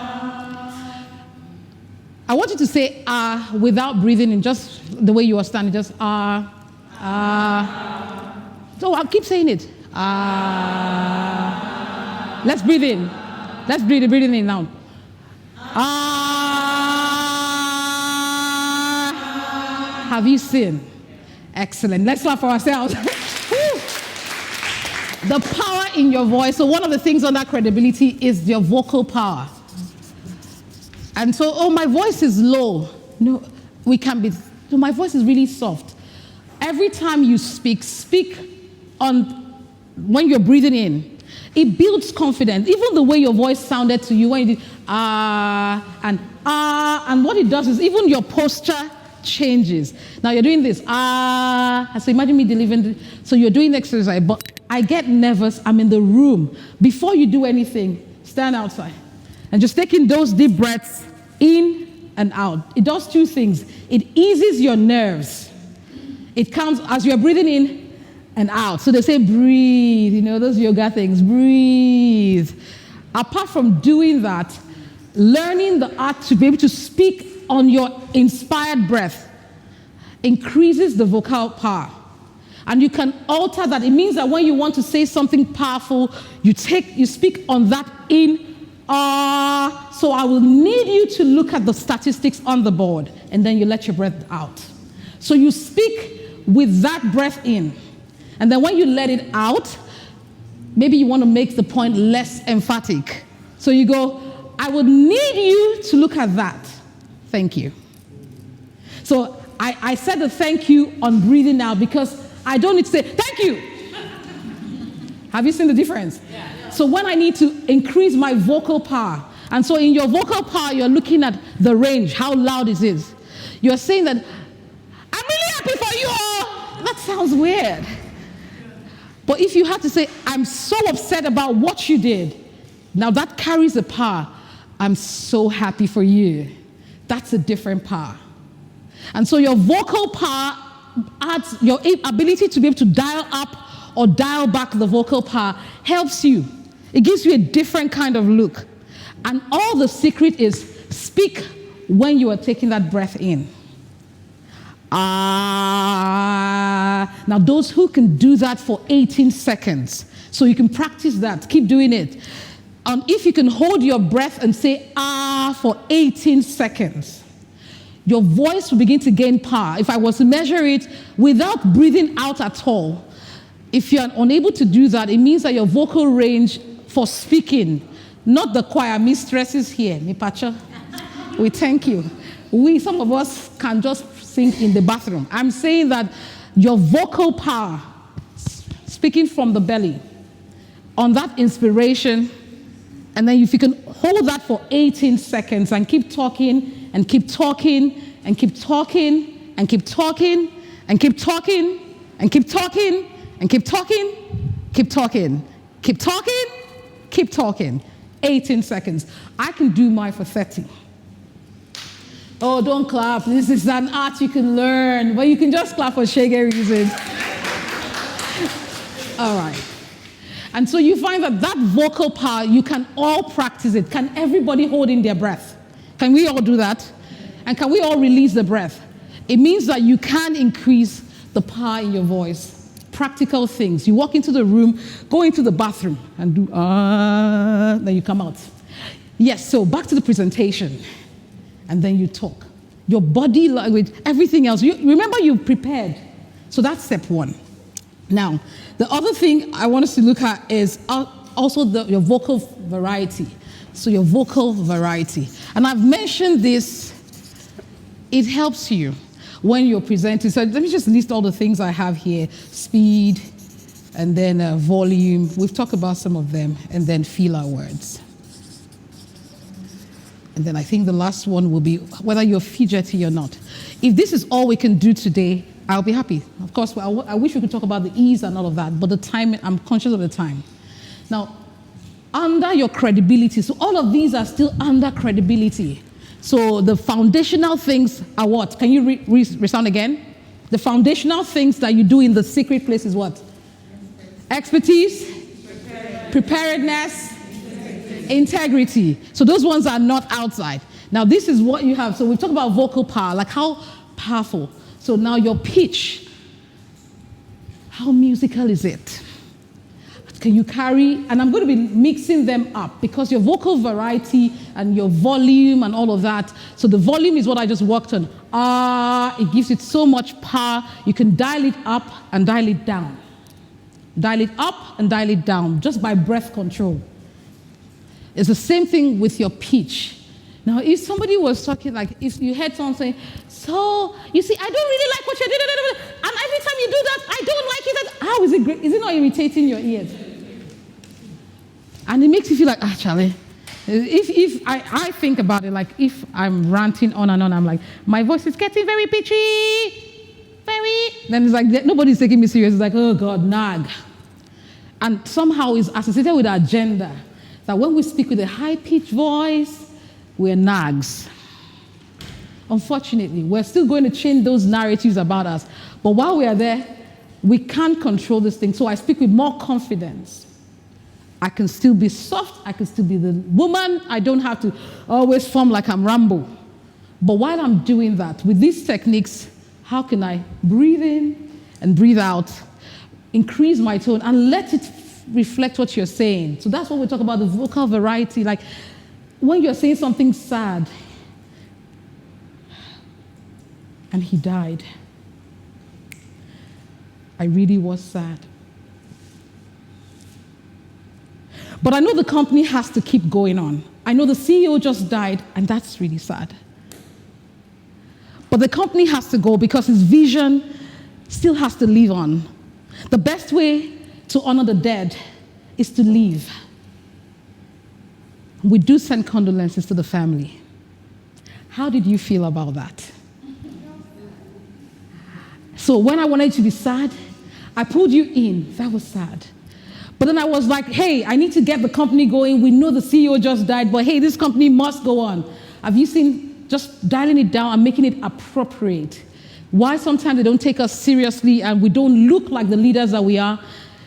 I want you to say ah without breathing in, just the way you are standing, just ah, ah. So I'll keep saying it. Ah. Let's breathe in. Let's breathe in now. Ah. Have you seen? Excellent. Let's clap for ourselves. The power in your voice. So one of the things on that credibility is your vocal power. And so, oh, my voice is low. No, we can be. So my voice is really soft. Every time you speak on when you're breathing in. It builds confidence. Even the way your voice sounded to you when you did and what it does is even your posture changes. Now you're doing this, so imagine me delivering, so you're doing the exercise, but I get nervous, I'm in the room. Before you do anything, stand outside and just taking those deep breaths in and out. It does two things. It eases your nerves. It comes as you're breathing in and out. So they say breathe, those yoga things, breathe. Apart from doing that, learning the art to be able to speak on your inspired breath increases the vocal power. And you can alter that. It means that when you want to say something powerful, you speak on that in. So I will need you to look at the statistics on the board, and then you let your breath out. So you speak with that breath in. And then when you let it out, maybe you want to make the point less emphatic. So you go, I would need you to look at that. Thank you. So I said the thank you on breathing out because I don't need to say, thank you. Have you seen the difference? Yeah. So when I need to increase my vocal power, and so in your vocal power, you're looking at the range, how loud it is. You're saying that, I'm really happy for you all. That sounds weird. But if you had to say, I'm so upset about what you did, now that carries the power. I'm so happy for you. That's a different power. And so your vocal power adds your ability to be able to dial up or dial back the vocal power helps you. It gives you a different kind of look. And all the secret is speak when you are taking that breath in. Now those who can do that for 18 seconds, so you can practice that, keep doing it. And if you can hold your breath and say for 18 seconds, your voice will begin to gain power. If I was to measure it without breathing out at all, if you're unable to do that, it means that your vocal range for speaking, not the choir mistresses here, Mipacha, we thank you. Some of us can just sing in the bathroom. I'm saying that your vocal power, speaking from the belly, on that inspiration, and then if you can hold that for 18 seconds and keep talking and keep talking and keep talking and keep talking and keep talking and keep talking and keep talking, keep talking, keep talking, keep talking. 18 seconds. I can do mine for 30. Oh, don't clap. This is an art you can learn. But you can just clap for shaggy reasons. All right. And so you find that vocal power, you can all practice it. Can everybody hold in their breath? Can we all do that? And can we all release the breath? It means that you can increase the power in your voice. Practical things. You walk into the room, go into the bathroom, and do then you come out. Yes, so back to the presentation. And then you talk. Your body language, everything else. Remember you prepared. So that's step one. Now, the other thing I want us to look at is also your vocal variety. So your vocal variety. And I've mentioned this. It helps you when you're presenting. So let me just list all the things I have here. Speed, and then volume. We've talked about some of them. And then filler words. And then I think the last one will be whether you're fidgety or not. If this is all we can do today, I'll be happy. Of course, I wish we could talk about the ease and all of that, but the time, I'm conscious of the time. Now, under your credibility, so all of these are still under credibility. So the foundational things are what? Can you resound again? The foundational things that you do in the secret place is what? Expertise, preparedness, integrity. So those ones are not outside. Now this is what you have. So we talk about vocal power, like how powerful. So now your pitch, how musical is it? Can you carry, and I'm going to be mixing them up because your vocal variety and your volume and all of that. So the volume is what I just worked on. It gives it so much power. You can dial it up and dial it down. Dial it up and dial it down just by breath control. It's the same thing with your pitch. Now, if somebody was talking, like if you heard someone saying, so, you see, I don't really like what you did, and every time you do that, I don't like it. How is it great? Is it not irritating your ears? And it makes you feel like, Charlie, if I think about it, like if I'm ranting on and on, I'm like, my voice is getting very pitchy, then it's like, nobody's taking me serious. It's like, oh God, nag. And somehow it's associated with our agenda. That when we speak with a high-pitched voice, we're nags. Unfortunately, we're still going to change those narratives about us. But while we are there, we can't control this thing. So I speak with more confidence. I can still be soft. I can still be the woman. I don't have to always form like I'm Rambo. But while I'm doing that, with these techniques, how can I breathe in and breathe out, increase my tone, and let it reflect what you're saying? So that's what we talk about, the vocal variety. Like when you're saying something sad, and he died, I really was sad. But I know the company has to keep going on. I know the CEO just died, and that's really sad. But the company has to go because his vision still has to live on. The best way to honor the dead is to leave. We do send condolences to the family. How did you feel about that? So when I wanted to be sad, I pulled you in. That was sad. But then I was like, hey, I need to get the company going. We know the CEO just died, but hey, this company must go on. Have you seen just dialing it down and making it appropriate? Why sometimes they don't take us seriously and we don't look like the leaders that we are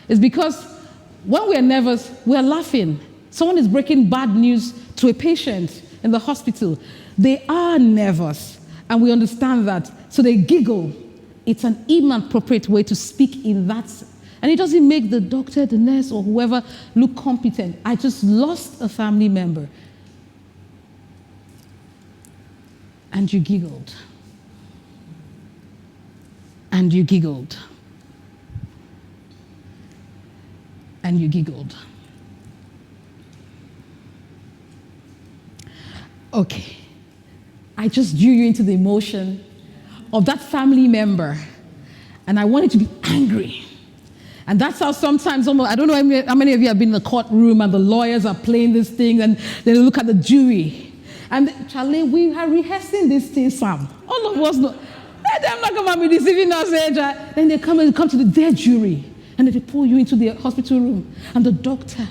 is because when we are nervous, we are laughing. Someone is breaking bad news to a patient in the hospital. They are nervous, and we understand that. So they giggle. It's an inappropriate way to speak in that. And it doesn't make the doctor, the nurse, or whoever look competent. I just lost a family member. And you giggled. And you giggled. And you giggled. Okay. I just drew you into the emotion of that family member. And I wanted to be angry. And that's how sometimes, I don't know how many of you have been in the courtroom and the lawyers are playing this thing and they look at the jury. And Charlie, we are rehearsing this thing, Sam. All of us know. I'm not going to be deceiving us. Then they come to their jury. And then they pull you into the hospital room. And the doctor,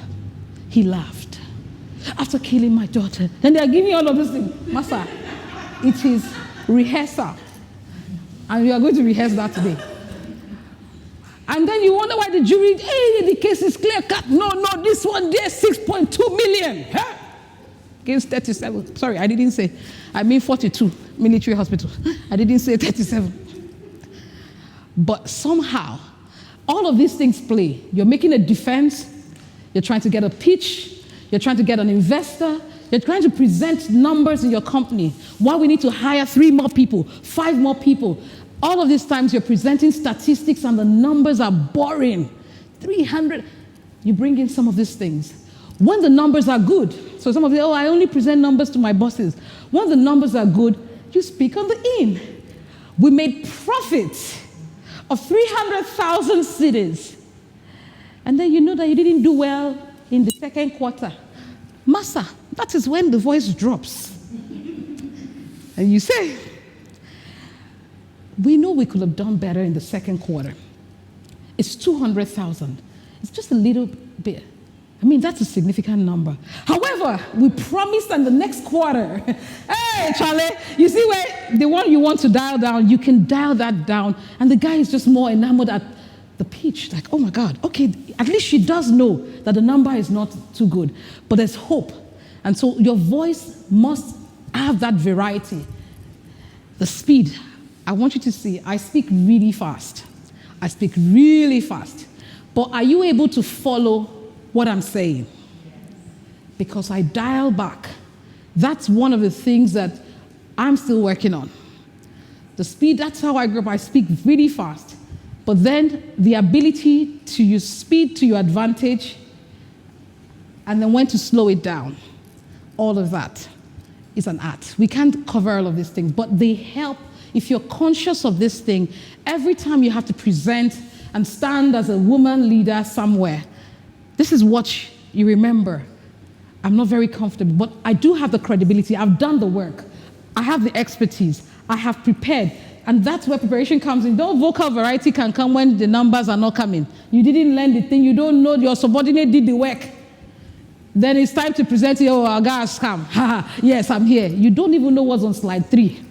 he laughed. After killing my daughter. Then they are giving you all of this thing. Master, it is rehearsal. And we are going to rehearse that today. And then you wonder why the jury, hey, the case is clear cut. No, this one there, 6.2 million. Huh? Against 37. Sorry, I didn't say. I mean 42 military hospitals. I didn't say 37. But somehow, all of these things play. You're making a defense. You're trying to get a pitch. You're trying to get an investor. You're trying to present numbers in your company. Why we need to hire 3 more people, 5 more people. All of these times you're presenting statistics and the numbers are boring. 300. You bring in some of these things. When the numbers are good, so some of you, I only present numbers to my bosses. When the numbers are good, you speak on the in. We made profits of 300,000 cities. And then you know that you didn't do well in the second quarter. Master, that is when the voice drops. And you say, we know we could have done better in the second quarter. It's 200,000. It's just a little bit. I mean, that's a significant number. However, we promised in the next quarter, hey, Charlie, you see where the one you want to dial down, you can dial that down. And the guy is just more enamored at the pitch. Like, oh my God, okay, at least she does know that the number is not too good. But there's hope. And so your voice must have that variety. The speed. I want you to see, I speak really fast. I speak really fast. But are you able to follow what I'm saying? Because I dial back. That's one of the things that I'm still working on. The speed, that's how I grew up. I speak really fast. But then the ability to use speed to your advantage and then when to slow it down. All of that is an art. We can't cover all of these things, but they help. If you're conscious of this thing, every time you have to present and stand as a woman leader somewhere, this is what you remember. I'm not very comfortable, but I do have the credibility. I've done the work. I have the expertise. I have prepared. And that's where preparation comes in. No vocal variety can come when the numbers are not coming. You didn't learn the thing. You don't know your subordinate did the work. Then it's time to present it. Oh, our guys come. Yes, I'm here. You don't even know what's on slide 3.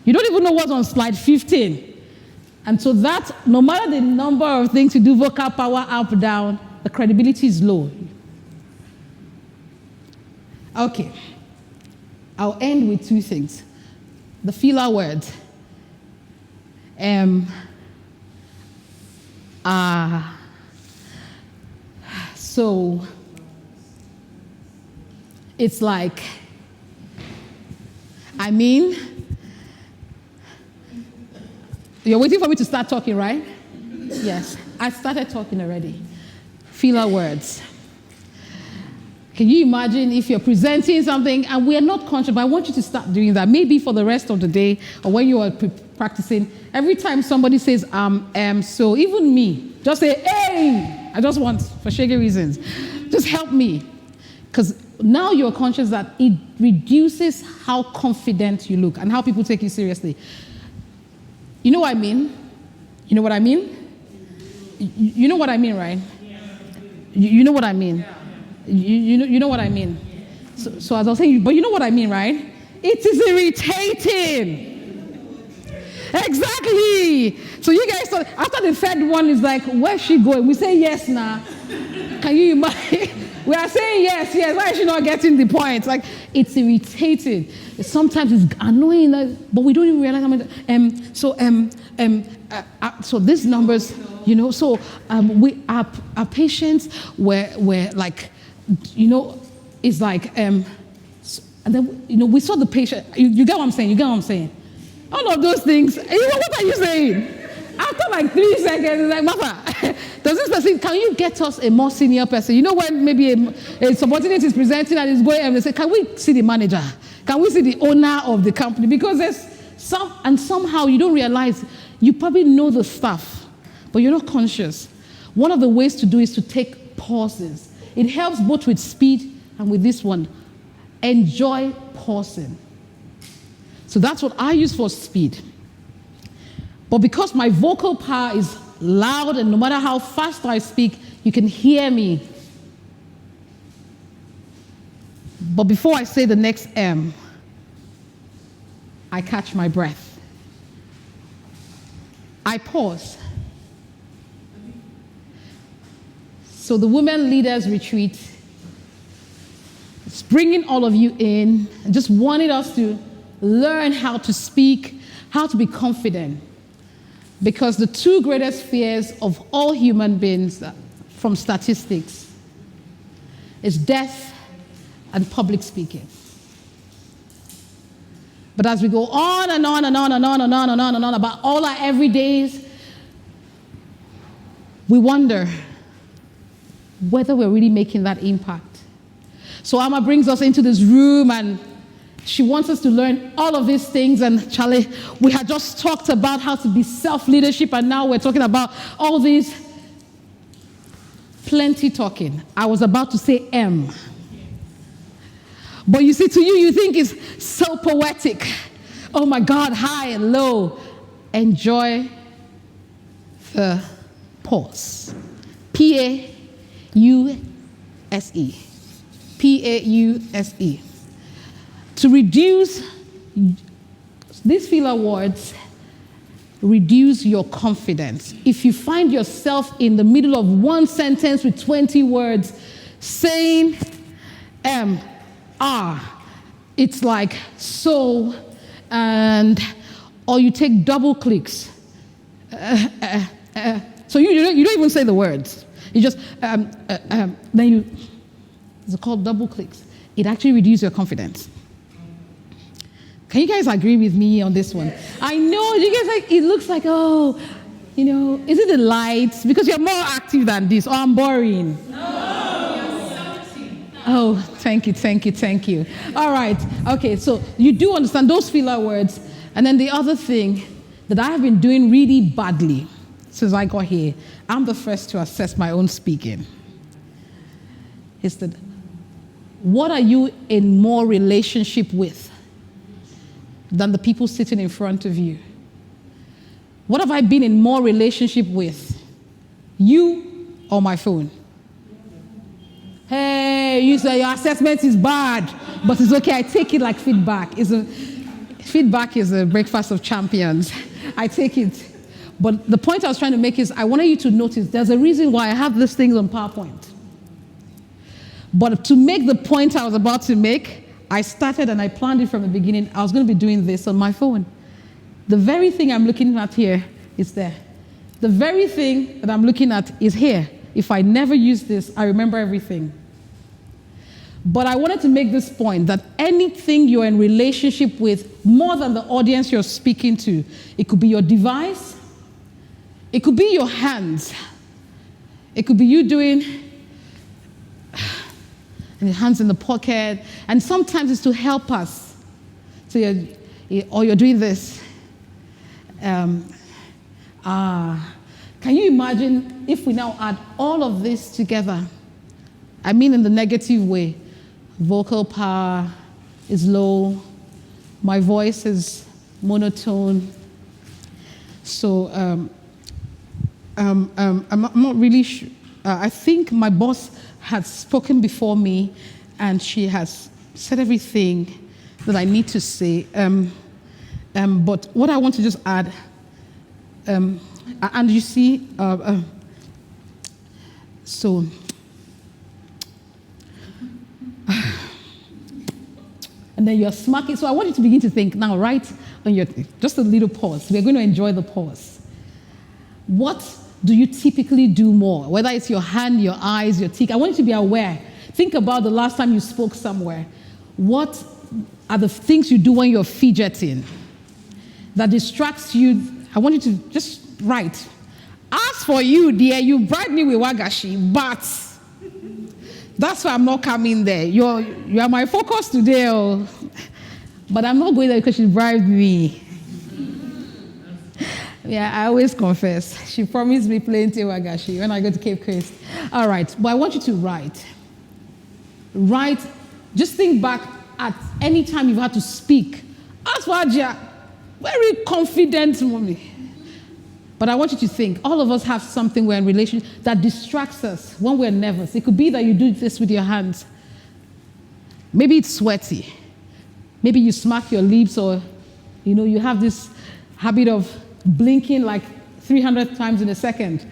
You don't even know what's on slide 15. And so that, no matter the number of things you do, vocal power up, down, the credibility is low. Okay. I'll end with 2 things. The filler words. So it's like, I mean, you're waiting for me to start talking, right? Yes, I started talking already. Filler words. Can you imagine if you're presenting something and we're not conscious, but I want you to start doing that. Maybe for the rest of the day or when you are practicing, every time somebody says, so even me, just say, hey, I just want, for shaky reasons, just help me. Because now you're conscious that it reduces how confident you look and how people take you seriously. You know what I mean? You know what I mean? You know what I mean, right? You know what I mean? You know what I mean? So as I was saying, but you know what I mean, right? It is irritating. Exactly. So you guys thought, after the third one is like, where's she going? We say yes now. Can you imagine? We are saying yes. Why is she not getting the point? Like, it's irritating. Sometimes it's annoying, but we don't even realize how much. So these numbers, our patients were like, it's like, and then we saw the patient. You get what I'm saying? All of those things. What are you saying? After like 3 seconds, it's like, Mama, does this person, can you get us a more senior person? You know when maybe a subordinate is presenting and is going and they say, can we see the manager? Can we see the owner of the company? Because there's somehow you don't realize, you probably know the stuff, but you're not conscious. One of the ways to do is to take pauses. It helps both with speed and with this one. Enjoy pausing. So that's what I use for speed. But because my vocal power is loud and no matter how fast I speak, you can hear me. But before I say the next M, I catch my breath. I pause. So the Women Leaders Retreat is bringing all of you in and just wanted us to learn how to speak, how to be confident. Because the two greatest fears of all human beings from statistics is death and public speaking. But as we go on and on and on and on and on and on and on about all our everydays, we wonder whether we're really making that impact. So Amma brings us into this room and she wants us to learn all of these things. And Charlie, we had just talked about how to be self-leadership, and now we're talking about all these plenty talking. I was about to say M. But you see, to you think it's so poetic. Oh my God, high and low. Enjoy the pause. P-A-U-S-E. P-A-U-S-E. To reduce, these filler words reduce your confidence. If you find yourself in the middle of one sentence with 20 words saying it's like so, or you take double clicks. So you don't even say the words. You just, it's called double clicks. It actually reduces your confidence. Can you guys agree with me on this one? Yes. I know, you guys it looks like, is it the lights? Because you're more active than this, or I'm boring. No. Oh, thank you. All right, okay, so you do understand those filler words. And then the other thing that I have been doing really badly since I got here, I'm the first to assess my own speaking, is that what are you in more relationship with than the people sitting in front of you? What have I been in more relationship with? You or my phone? Hey, you say your assessment is bad, but it's okay. I take it like feedback. Feedback is a breakfast of champions. I take it. But the point I was trying to make is I wanted you to notice there's a reason why I have these things on PowerPoint. But to make the point I was about to make, I started and I planned it from the beginning. I was going to be doing this on my phone. The very thing I'm looking at here is there. The very thing that I'm looking at is here. If I never use this, I remember everything. But I wanted to make this point that anything you're in relationship with, more than the audience you're speaking to, it could be your device, it could be your hands, it could be you doing and your hands in the pocket. And sometimes it's to help us. So you're doing this. Can you imagine if we now add all of this together? I mean in the negative way. Vocal power is low. My voice is monotone. So I'm not really sure. I think my boss had spoken before me, and she has said everything that I need to say. But what I want to just add, and you see, so. And then you're smacking. So I want you to begin to think now, right? On your, just a little pause. We're going to enjoy the pause. What do you typically do more? Whether it's your hand, your eyes, your teeth. I want you to be aware. Think about the last time you spoke somewhere. What are the things you do when you're fidgeting that distracts you? I want you to just write. As for you, dear, you bribed me with wagashi, but that's why I'm not coming there. You are my focus today, but I'm not going there because she bribed me. Yeah, I always confess. She promised me plenty of wagashi when I go to Cape Coast. All right, but I want you to write. Write. Just think back at any time you've had to speak. As for Ajia, very confident mommy. But I want you to think, all of us have something we're in relation that distracts us when we're nervous. It could be that you do this with your hands. Maybe it's sweaty. Maybe you smack your lips, or you have this habit of blinking like 300 times in a second.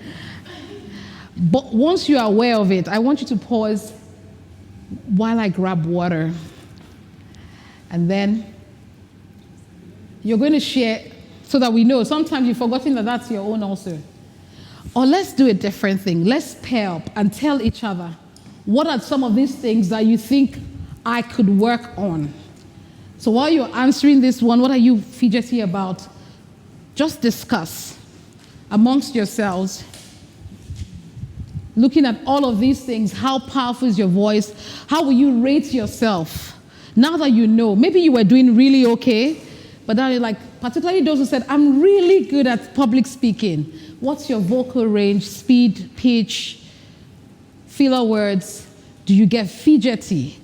But once you're aware of it, I want you to pause while I grab water. And then you're going to share so that we know. Sometimes you've forgotten that that's your own also. Or let's do a different thing. Let's pair up and tell each other, what are some of these things that you think I could work on? So while you're answering this one, what are you fidgety about? Just discuss amongst yourselves, looking at all of these things. How powerful is your voice? How will you rate yourself? Now that you know, maybe you were doing really okay, but now you're like, particularly those who said, I'm really good at public speaking. What's your vocal range, speed, pitch, filler words? Do you get fidgety?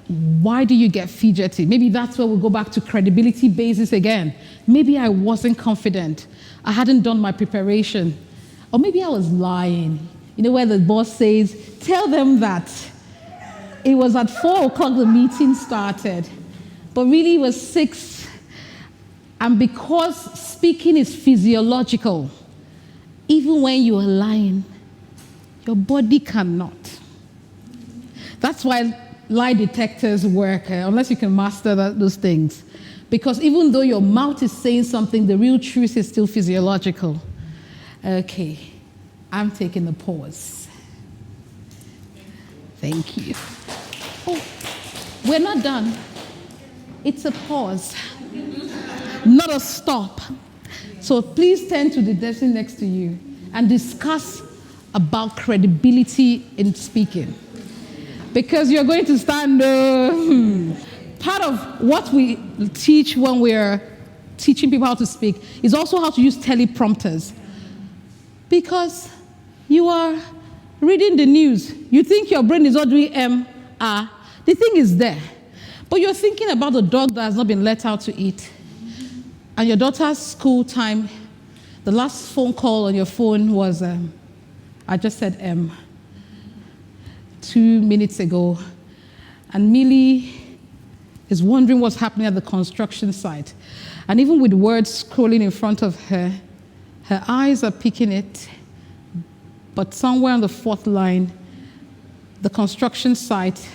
Why do you get fidgety? Maybe that's where we'll go back to credibility basis again. Maybe I wasn't confident. I hadn't done my preparation. Or maybe I was lying. Where the boss says, tell them that it was at 4 o'clock the meeting started. But really it was 6. And because speaking is physiological, even when you are lying, your body cannot. That's why lie detectors work, unless you can master those things. Because even though your mouth is saying something, the real truth is still physiological. Okay, I'm taking the pause. Thank you. Oh, we're not done. It's a pause, not a stop. So please turn to the person next to you and discuss about credibility in speaking. Because you're going to stand, part of what we teach when we're teaching people how to speak is also how to use teleprompters. Because you are reading the news. You think your brain is all doing the thing is there. But you're thinking about the dog that has not been let out to eat. And your daughter's school time, the last phone call on your phone was, I just said 2 minutes ago. And Millie is wondering what's happening at the construction site. And even with words scrolling in front of her, her eyes are picking it. But somewhere on the 4th line, the construction site,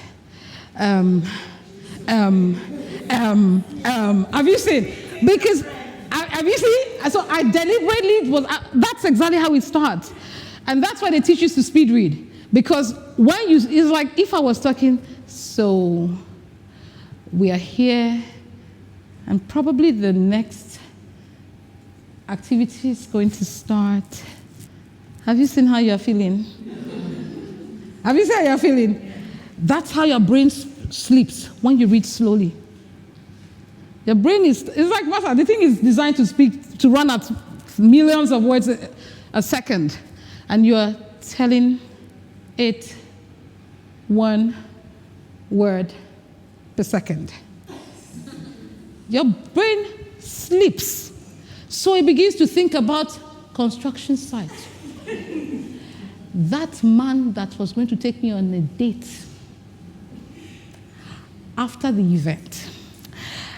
have you seen? Because, have you seen? So I deliberately, that's exactly how it starts. And that's why they teach you to speed read. Because when it's like if I was talking, so we are here, and probably the next activity is going to start. Have you seen how you're feeling? Have you seen how you're feeling? That's how your brain sleeps when you read slowly. Your brain it's like master. The thing is designed to run at millions of words a second, and you're telling it one word per second. Your brain sleeps, so it begins to think about construction site. That man that was going to take me on a date after the event.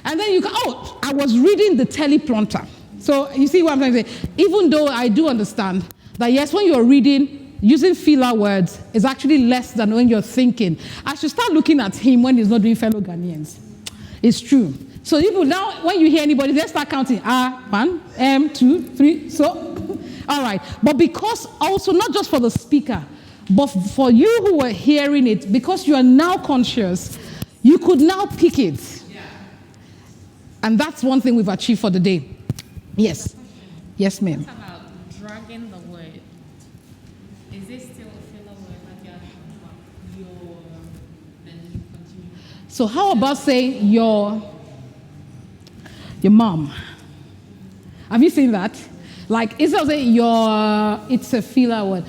And then I was reading the teleprompter. So you see what I'm trying to say? Even though I do understand that yes, when you're reading, using filler words is actually less than when you're thinking. I should start looking at him when he's not doing fellow Ghanaians. It's true. So people now, when you hear anybody, they start counting. 1, 2, 3, so. All right. But because also, not just for the speaker, but for you who were hearing it, because you are now conscious, you could now pick it. Yeah. And that's one thing we've achieved for the day. Yes. Yes, ma'am. What about dragging the word? Is it still a filler word like your, then you continue? So how about saying your mom? Have you seen that? Like, instead of saying it's a filler word.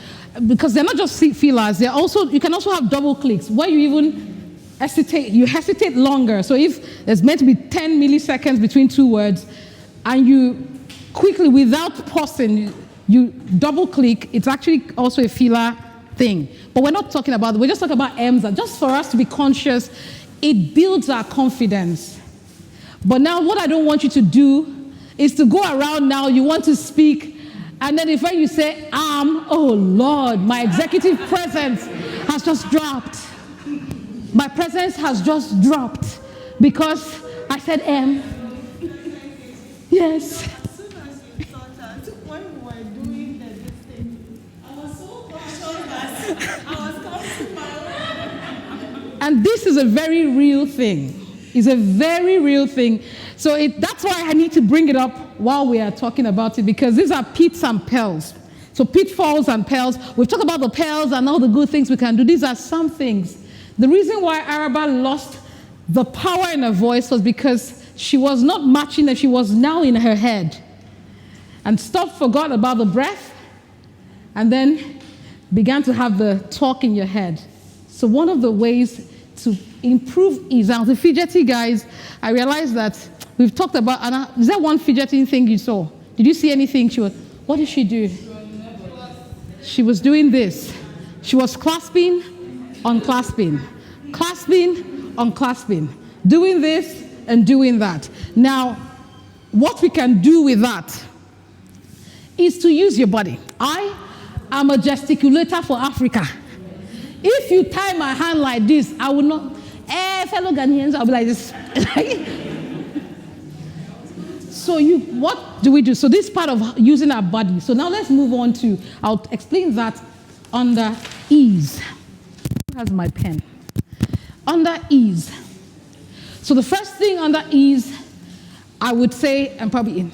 Because they're not just fillers, you can also have double clicks, where you even hesitate longer. So if there's meant to be 10 milliseconds between two words, and you quickly, without pausing, you double click, it's actually also a filler thing. But we're not talking about, we're just talking about M's, and just for us to be conscious, it builds our confidence. But now what I don't want you to do is to go around now, you want to speak, and then if you say, oh Lord, my executive presence has just dropped. My presence has just dropped because I said M. Yes. As soon as you thought that, when we were doing this thing, I was so conscious that I was counting my word. And this is a very real thing. It's a very real thing. So that's why I need to bring it up while we are talking about it, because these are pits and pearls. So pitfalls and pearls. We've talked about the pearls and all the good things we can do. These are some things. The reason why Araba lost the power in her voice was because she was not matching and she was now in her head. And forgot about the breath, and then began to have the talk in your head. So one of the ways to improve is, now the fidgety guys, I realized that we've talked about, Anna, is that one fidgeting thing you saw? Did you see anything? What did she do? She was doing this. She was clasping, unclasping, clasping, unclasping, doing this and doing that. Now, what we can do with that is to use your body. I am a gesticulator for Africa. If you tie my hand like this, I will not, fellow Ghanaians, I'll be like this. So what do we do? So this is part of using our body. So now let's move on to, I'll explain that under ease. Who has my pen? Under ease. So the first thing under ease, I would say, and probably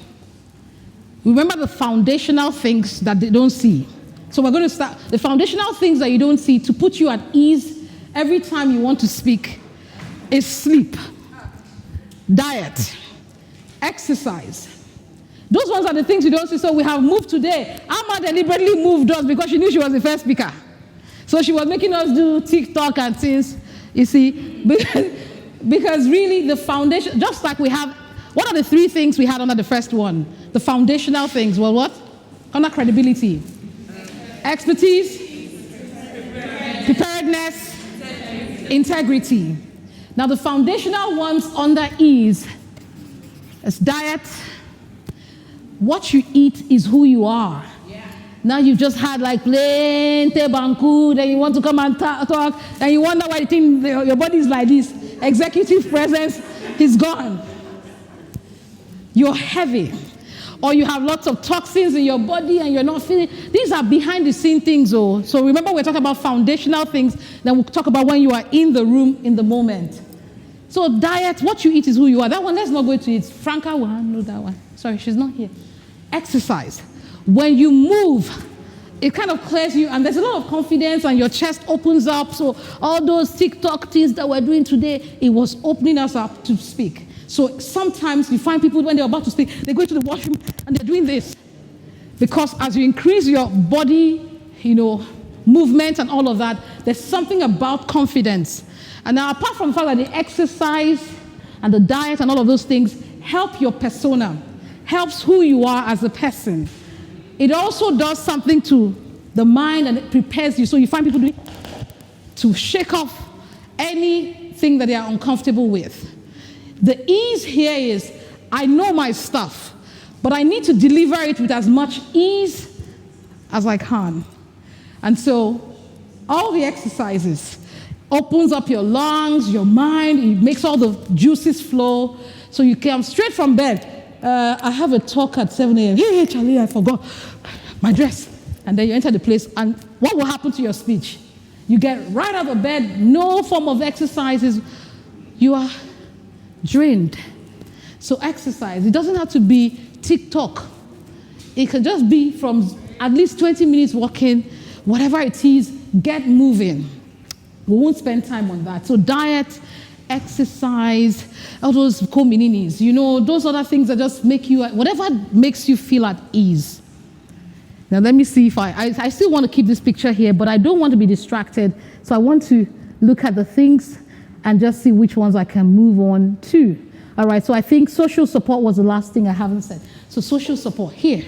remember the foundational things that they don't see. So we're going to start, the foundational things that you don't see to put you at ease every time you want to speak is sleep, diet, exercise. Those ones are the things you don't see. So we have moved today. Amma deliberately moved us because she knew she was the first speaker. So she was making us do TikTok and things, you see, because really the foundation, just like we have, what are the three things we had under the first one? The foundational things. Well, what? Under credibility. Expertise, preparedness, integrity. Now the foundational ones under ease is diet. What you eat is who you are. Now you've just had like plain banku, then you want to come and talk, and you wonder why you think your body is like this. Executive presence is gone. You're heavy. Or you have lots of toxins in your body and you're not feeling. These are behind the scene things. So remember, we're talking about foundational things. Then we'll talk about when you are in the room, in the moment. So diet, what you eat is who you are. That one, let's not go to it. Franca will handle that one. Sorry, she's not here. Exercise. When you move, it kind of clears you, and there's a lot of confidence, and your chest opens up. So all those TikTok things that we're doing today, it was opening us up to speak. So sometimes you find people when they're about to speak, they go to the washroom and they're doing this. Because as you increase your body, movement and all of that, there's something about confidence. And now, apart from the fact that the exercise and the diet and all of those things help your persona, helps who you are as a person, it also does something to the mind, and it prepares you. So you find people doing to shake off anything that they are uncomfortable with. The ease here is, I know my stuff, but I need to deliver it with as much ease as I can. And so all the exercises opens up your lungs, your mind, it makes all the juices flow. So you come straight from bed. I have a talk at 7 a.m. Hey, Charlie, I forgot my dress. And then you enter the place, and what will happen to your speech? You get right out of bed, no form of exercises. You are drained. So exercise, it doesn't have to be TikTok. It can just be from at least 20 minutes walking, whatever it is, get moving. We won't spend time on that. So diet, exercise, all those comininis, those other things that just make you, whatever makes you feel at ease. Now let me see if I still want to keep this picture here, but I don't want to be distracted. So I want to look at the things and just see which ones I can move on to. All right, so I think social support was the last thing I haven't said. So social support here.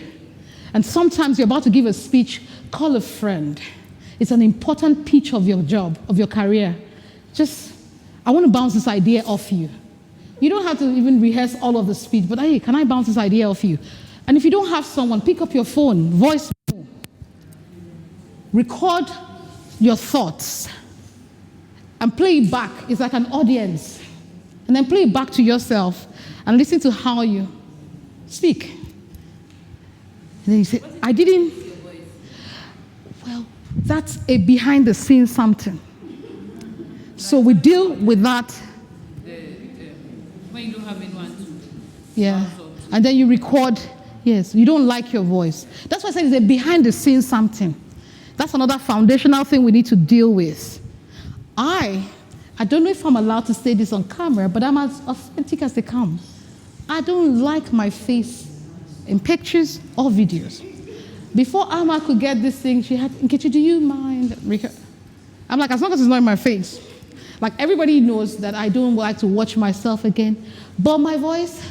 And sometimes you're about to give a speech, call a friend. It's an important pitch of your job, of your career. I want to bounce this idea off you. You don't have to even rehearse all of the speech, but hey, can I bounce this idea off you? And if you don't have someone, pick up your phone, voice memo. Record your thoughts and play it back. It's like an audience. And then play it back to yourself and listen to how you speak. And then you say, I didn't. Well, that's a behind the scenes something. So we deal with that. When you don't have anyone to. Yeah. And then you record. Yes, you don't like your voice. That's why I said it's a behind the scenes something. That's another foundational thing we need to deal with. I don't know if I'm allowed to say this on camera, but I'm as authentic as they come. I don't like my face in pictures or videos. Before Alma could get this thing, she had, Nkechi, do you mind? I'm like, as long as it's not in my face. Like, everybody knows that I don't like to watch myself again. But my voice,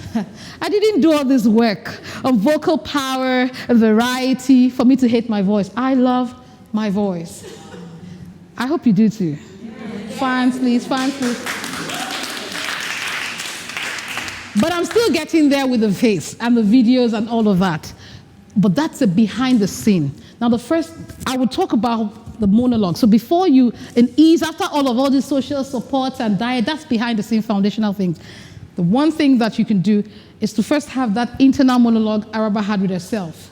I didn't do all this work on vocal power and variety for me to hate my voice. I love my voice. I hope you do too. Fans, please, fans, please. But I'm still getting there with the face and the videos and all of that. But that's a behind the scene. Now, the first, I will talk about the monologue. So before you, in ease, after all these social supports and diet, that's behind the scene foundational things. The one thing that you can do is to first have that internal monologue Araba had with herself.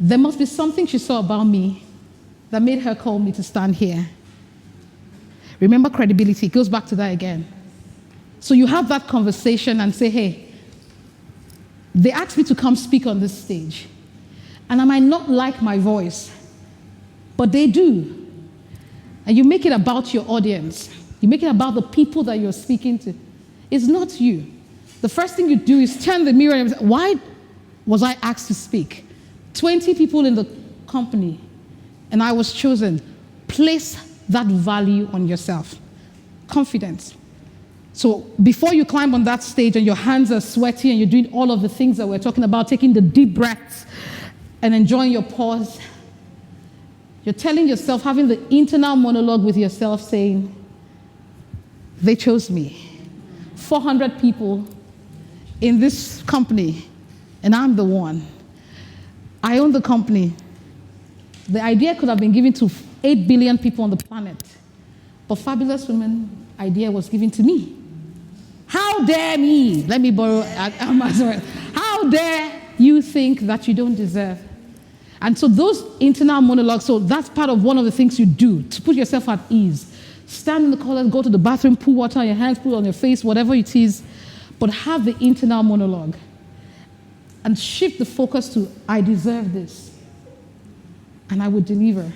There must be something she saw about me that made her call me to stand here. Remember, credibility, it goes back to that again. So you have that conversation and say, hey, they asked me to come speak on this stage. And I might not like my voice, but they do. And you make it about your audience. You make it about the people that you're speaking to. It's not you. The first thing you do is turn the mirror and say, why was I asked to speak? 20 people in the company, and I was chosen. Place that value on yourself. Confidence. So before you climb on that stage and your hands are sweaty and you're doing all of the things that we're talking about, taking the deep breaths and enjoying your pause, you're telling yourself, having the internal monologue with yourself saying, they chose me. 400 people in this company, and I'm the one. I own the company. The idea could have been given to 8 billion people on the planet, but Fabulous Women idea was given to me. How dare me? Let me borrow Amaz's word. How dare you think that you don't deserve? And so those internal monologues, so that's part of one of the things you do to put yourself at ease. Stand in the corner, go to the bathroom, pour water on your hands, put it on your face, whatever it is, but have the internal monologue and shift the focus to, I deserve this. and I would deliver.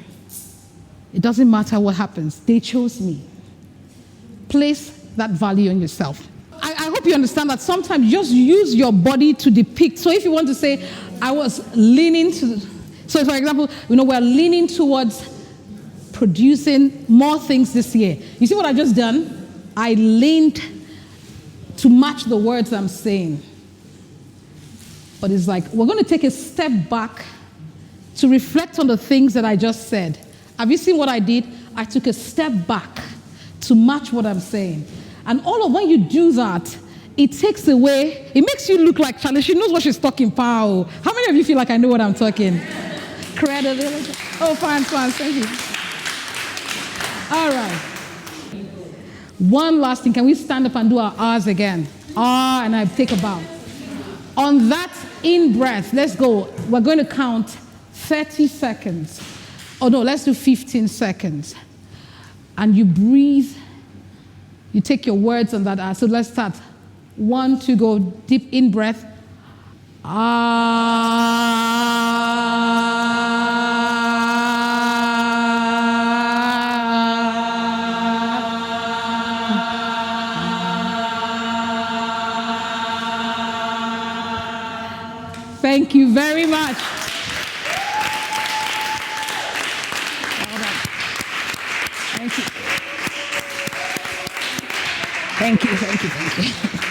It doesn't matter what happens. They chose me. Place that value on yourself. I hope you understand that sometimes just use your body to depict. So if you want to say, I was leaning to, so for example, we're leaning towards producing more things this year. You see what I just done? I leaned to match the words I'm saying. But it's like, we're going to take a step back to reflect on the things that I just said. Have you seen what I did? I took a step back to match what I'm saying. And when you do that, it takes away, it makes you look like Charlie. She knows what she's talking about. How many of you feel like I know what I'm talking? Credibility. Oh, fine, thank you. All right. One last thing. Can we stand up and do our R's again? R, and I take a bow. On that in-breath, let's go. We're going to count 30 seconds. Oh, no, let's do 15 seconds. And you breathe. You take your words on that R. So let's start. 1, 2, go. Deep in-breath. Thank you very much. Thank you. Thank you.